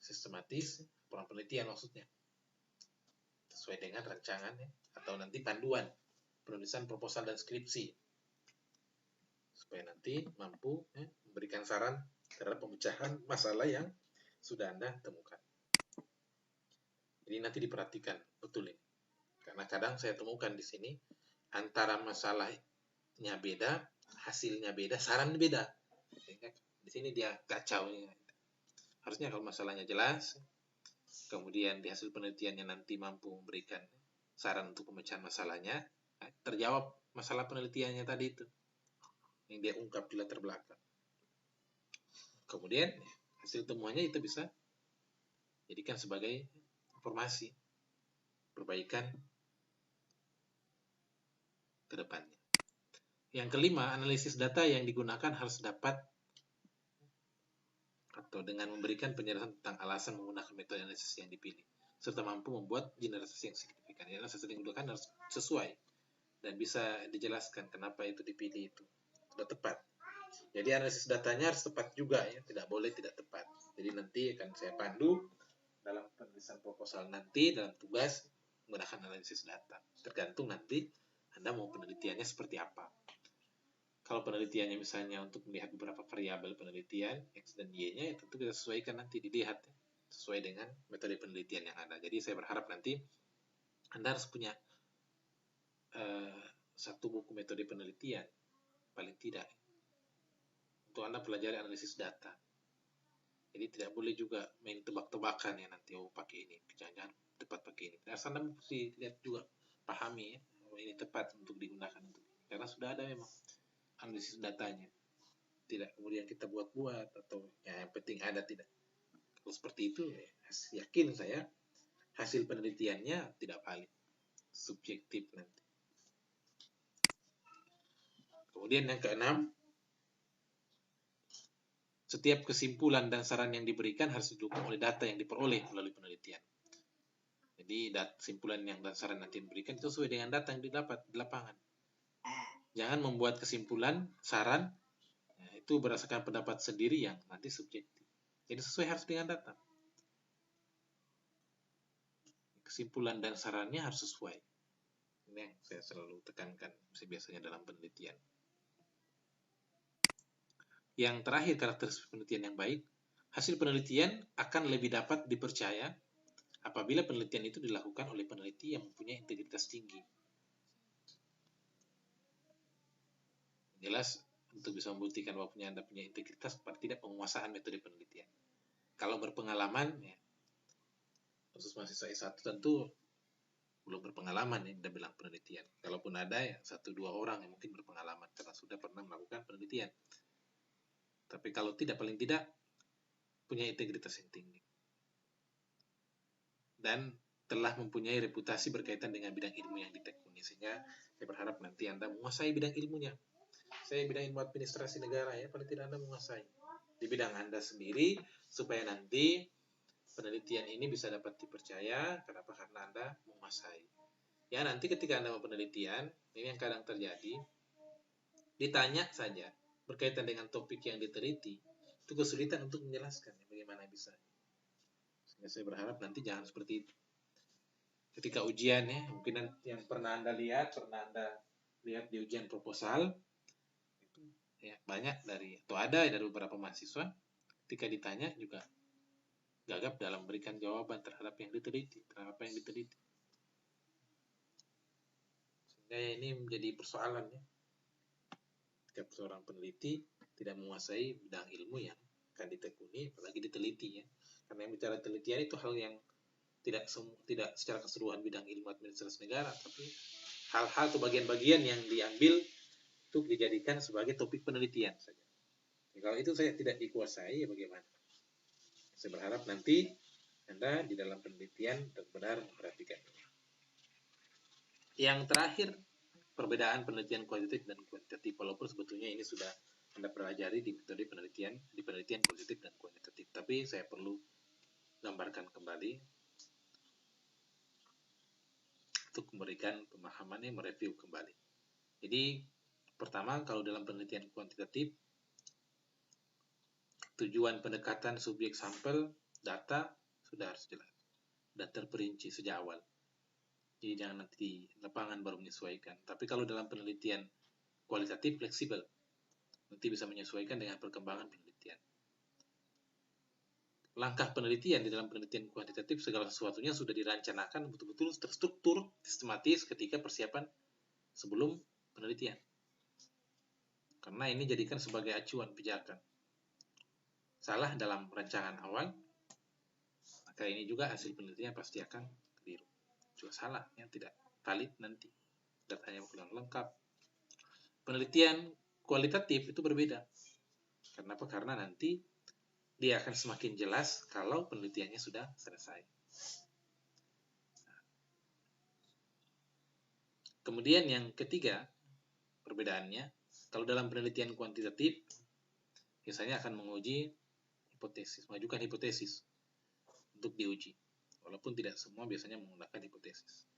sistematis, laporan penelitian maksudnya, sesuai dengan rancangan atau nanti panduan penulisan proposal dan skripsi, supaya nanti mampu memberikan saran terhadap pemecahan masalah yang sudah Anda temukan. Jadi nanti diperhatikan betul ini, karena kadang saya temukan di sini antara masalah bentuknya beda, hasilnya beda, saran beda. Sehingga di sini dia kacau. Harusnya kalau masalahnya jelas, kemudian di hasil penelitiannya nanti mampu memberikan saran untuk pemecahan masalahnya, terjawab masalah penelitiannya tadi itu yang dia ungkap di latar belakang. Kemudian hasil temuannya itu bisa jadikan sebagai informasi perbaikan ke depannya. Yang kelima, analisis data yang digunakan harus dapat atau dengan memberikan penjelasan tentang alasan menggunakan metode analisis yang dipilih, serta mampu membuat generalisasi yang signifikan. Analisis yang digunakan harus sesuai dan bisa dijelaskan kenapa itu dipilih itu sudah tepat. Jadi analisis datanya harus tepat juga ya, tidak boleh tidak tepat. Jadi nanti akan saya pandu dalam penulisan proposal nanti dalam tugas menggunakan analisis data. Tergantung nanti Anda mau penelitiannya seperti apa. Kalau penelitiannya misalnya untuk melihat beberapa variabel penelitian X dan Y-nya, ya tentu kita sesuaikan nanti dilihat ya, sesuai dengan metode penelitian yang ada. Jadi saya berharap nanti Anda harus punya satu buku metode penelitian paling tidak untuk Anda pelajari analisis data. Jadi tidak boleh juga main tebak-tebakan ya nanti pakai ini, jangan tepat pakai ini. Harus Anda mesti lihat juga, pahami ya, ini tepat untuk digunakan untuk karena sudah ada memang analisis datanya. Tidak kemudian kita buat-buat atau ya yang penting ada tidak. Kalau seperti itu ya, yakin saya hasil penelitiannya tidak valid, subjektif nanti. Kemudian yang keenam, setiap kesimpulan dan saran yang diberikan harus didukung oleh data yang diperoleh melalui penelitian. Jadi kesimpulan yang dan saran nanti diberikan itu sesuai dengan data yang didapat di lapangan. Jangan membuat kesimpulan, saran itu berdasarkan pendapat sendiri yang nanti subjektif. Jadi sesuai harus dengan data. Kesimpulan dan sarannya harus sesuai. Ini yang saya selalu tekankan biasanya dalam penelitian. Yang terakhir, karakteristik penelitian yang baik. Hasil penelitian akan lebih dapat dipercaya apabila penelitian itu dilakukan oleh peneliti yang mempunyai integritas tinggi. Jelas, untuk bisa membuktikan bahwa Anda punya integritas, tidak penguasaan metode penelitian. Kalau berpengalaman, ya, khusus mahasiswa S1 tentu belum berpengalaman ya, kita bilang penelitian. Kalaupun ada ya 1-2 orang yang mungkin berpengalaman karena sudah pernah melakukan penelitian. Tapi kalau tidak, paling tidak punya integritas yang tinggi. Dan telah mempunyai reputasi berkaitan dengan bidang ilmu yang ditekuni. Sehingga saya berharap nanti Anda menguasai bidang ilmunya. Saya bidang ilmu administrasi negara ya, paling tidak Anda menguasai di bidang Anda sendiri supaya nanti penelitian ini bisa dapat dipercaya. Kenapa? Karena Anda menguasai. Ya nanti ketika Anda mau penelitian, ini yang kadang terjadi, ditanya saja berkaitan dengan topik yang diteliti, itu kesulitan untuk menjelaskan bagaimana bisa. Sehingga saya berharap nanti jangan seperti itu. Ketika ujian ya, mungkin yang pernah Anda lihat di ujian proposal, itu ya banyak ada dari beberapa mahasiswa, ketika ditanya juga gagap dalam memberikan jawaban terhadap yang diteliti, Sehingga ini menjadi persoalan ya. Ketika seorang peneliti tidak menguasai bidang ilmu yang akan ditekuni, apalagi diteliti ya. Karena yang bicara penelitian itu hal yang tidak secara keseluruhan bidang ilmu administrasi negara, tapi hal-hal atau bagian-bagian yang diambil untuk dijadikan sebagai topik penelitian saja. Ya, kalau itu saya tidak dikuasai, ya bagaimana? Saya berharap nanti Anda di dalam penelitian benar-benar memperhatikan ini. Yang terakhir, perbedaan penelitian kualitatif dan kuantitatif, walaupun sebetulnya ini sudah Anda pelajari di metode penelitian, di penelitian kualitatif dan kuantitatif. Tapi saya perlu gambarkan kembali untuk memberikan pemahamannya, mereview kembali. Jadi, pertama, kalau dalam penelitian kuantitatif, tujuan pendekatan subjek sampel, data, sudah harus jelas. Dan terperinci sejak awal. Jadi jangan nanti di lapangan baru menyesuaikan. Tapi kalau dalam penelitian kualitatif, fleksibel. Nanti bisa menyesuaikan dengan perkembangan penelitian. Langkah penelitian di dalam penelitian kuantitatif, segala sesuatunya sudah dirancanakan betul-betul terstruktur, sistematis ketika persiapan sebelum penelitian. Karena ini jadikan sebagai acuan pijakan. Salah dalam rancangan awal, maka ini juga hasil penelitian pasti akan keliru. Juga salah, yang tidak valid nanti. Datanya kurang lengkap. Penelitian kualitatif itu berbeda. Kenapa? Karena nanti dia akan semakin jelas kalau penelitiannya sudah selesai. Kemudian yang ketiga, perbedaannya, kalau dalam penelitian kuantitatif, biasanya akan menguji hipotesis, mengajukan hipotesis untuk diuji. Walaupun tidak semua biasanya menggunakan hipotesis.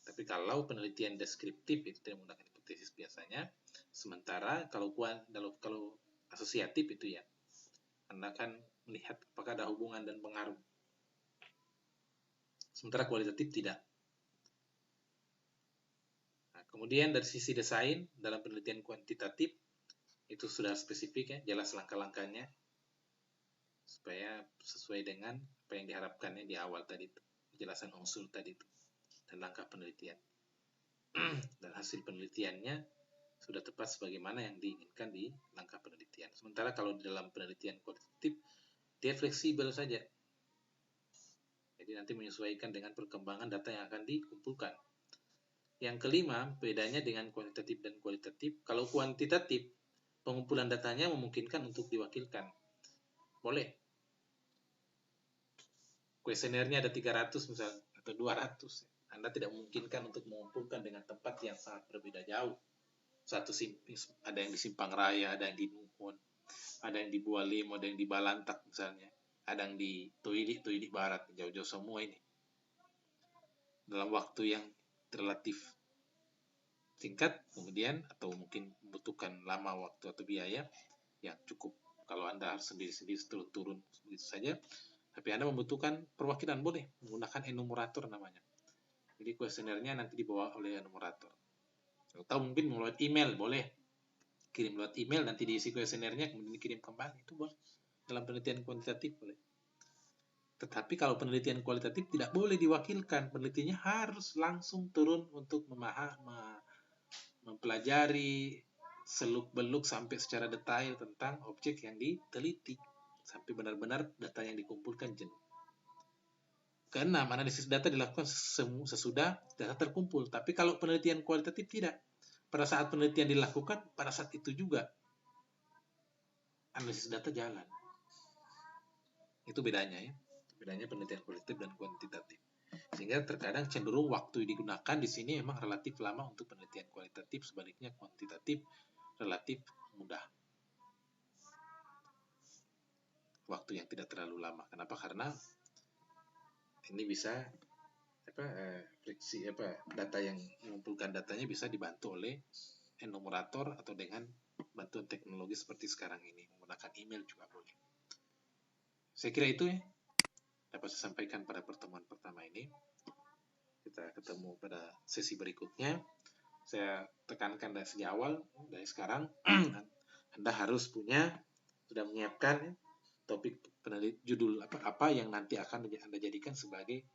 Tapi kalau penelitian deskriptif itu tidak menggunakan hipotesis biasanya, sementara kalau asosiatif itu ya, Anda akan melihat apakah ada hubungan dan pengaruh. Sementara kualitatif tidak. Nah, kemudian dari sisi desain, dalam penelitian kuantitatif, itu sudah spesifik ya, jelas langkah-langkahnya, supaya sesuai dengan apa yang diharapkannya di awal tadi itu, penjelasan unsur tadi itu, dan langkah penelitian. Dan hasil penelitiannya sudah tepat sebagaimana yang diinginkan di langkah penelitian. Sementara kalau di dalam penelitian kualitatif, dia fleksibel saja. Jadi nanti menyesuaikan dengan perkembangan data yang akan dikumpulkan. Yang kelima, bedanya dengan kuantitatif dan kualitatif. Kalau kuantitatif, pengumpulan datanya memungkinkan untuk diwakilkan. Boleh. Kuesionernya ada 300 misalnya, atau 200. Anda tidak memungkinkan untuk mengumpulkan dengan tempat yang sangat berbeda jauh. Ada yang di Simpang Raya, ada yang di Nuhun, ada yang di Bualim, ada yang di Balantak misalnya, ada yang di Tuidik Barat, jauh-jauh semua ini. Dalam waktu yang relatif singkat, kemudian atau mungkin membutuhkan lama waktu atau biaya yang cukup kalau Anda harus sendiri-sendiri turun begitu saja. Tapi Anda membutuhkan perwakilan, boleh menggunakan enumerator namanya. Jadi kuesionernya nanti dibawa oleh enumerator. Atau mungkin melalui email, boleh. Kirim lewat email, nanti diisi kuesionernya, kemudian dikirim kembali. Itu boleh. Dalam penelitian kuantitatif boleh. Tetapi kalau penelitian kualitatif tidak boleh diwakilkan. Penelitiannya harus langsung turun untuk mempelajari seluk-beluk sampai secara detail tentang objek yang diteliti. Sampai benar-benar data yang dikumpulkan jenuh. Keenam, analisis data dilakukan sesudah data terkumpul. Tapi kalau penelitian kualitatif tidak. Pada saat penelitian dilakukan, pada saat itu juga analisis data jalan. Itu bedanya ya. Bedanya penelitian kualitatif dan kuantitatif. Sehingga terkadang cenderung waktu digunakan di sini memang relatif lama untuk penelitian kualitatif, sebaliknya kuantitatif relatif mudah. Waktu yang tidak terlalu lama. Kenapa? Karena ini bisa data yang mengumpulkan datanya bisa dibantu oleh enumerator atau dengan bantuan teknologi seperti sekarang ini, menggunakan email juga boleh. Saya kira itu ya dapat saya sampaikan pada pertemuan pertama ini. Kita ketemu pada sesi berikutnya. Saya tekankan dari sejak awal, dari sekarang Anda harus sudah menyiapkan topik judul apa yang nanti akan Anda jadikan sebagai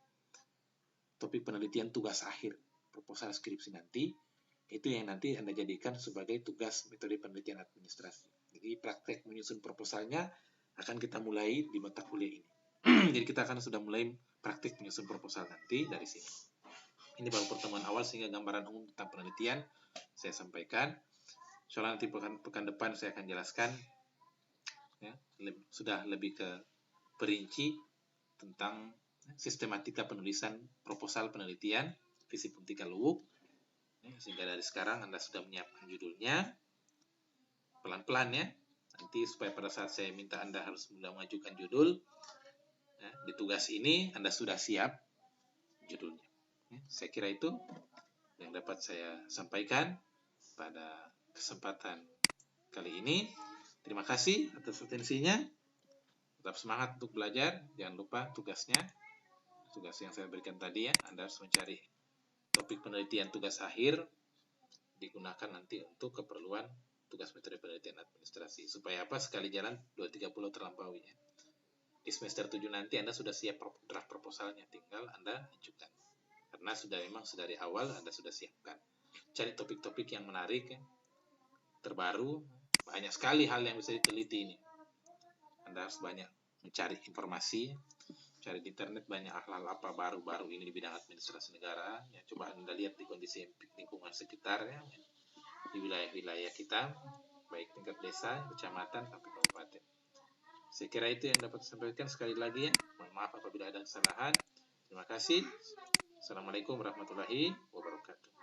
topik penelitian tugas akhir proposal skripsi nanti. Itu yang nanti Anda jadikan sebagai tugas metode penelitian administrasi. Jadi praktek menyusun proposalnya akan kita mulai di mata kuliah ini. Jadi kita akan sudah mulai praktek menyusun proposal nanti dari sini. Ini baru pertemuan awal sehingga gambaran umum tentang penelitian saya sampaikan. Soalnya nanti pekan depan saya akan jelaskan ya, sudah lebih ke perinci tentang sistematika penulisan proposal penelitian visi Puntika Luwuk. Sehingga dari sekarang Anda sudah menyiapkan judulnya pelan-pelan ya. Nanti supaya pada saat saya minta Anda harus sudah mengajukan judul ya, di tugas ini Anda sudah siap judulnya. Saya kira itu yang dapat saya sampaikan pada kesempatan kali ini. Terima kasih atas atensinya. Tetap semangat untuk belajar. Jangan lupa tugas yang saya berikan tadi ya. Anda harus mencari topik penelitian tugas akhir digunakan nanti untuk keperluan tugas metode penelitian administrasi. Supaya apa? Sekali jalan 2-3 pulau terlampaui ya. Di semester 7 nanti Anda sudah siap draft proposalnya, tinggal Anda ajukan. Karena memang dari awal Anda sudah siapkan. Cari topik-topik yang menarik ya. terbaru, banyak sekali hal yang bisa diteliti ini. Anda harus banyak mencari informasi, cari di internet banyak hal-hal apa baru-baru ini di bidang administrasi negara. Ya, coba Anda lihat di kondisi lingkungan sekitarnya, ya, di wilayah-wilayah kita, baik tingkat desa, kecamatan, sampai kabupaten. Saya kira itu yang dapat saya sampaikan. Sekali lagi ya, mohon maaf apabila ada kesalahan. Terima kasih. Assalamualaikum warahmatullahi wabarakatuh.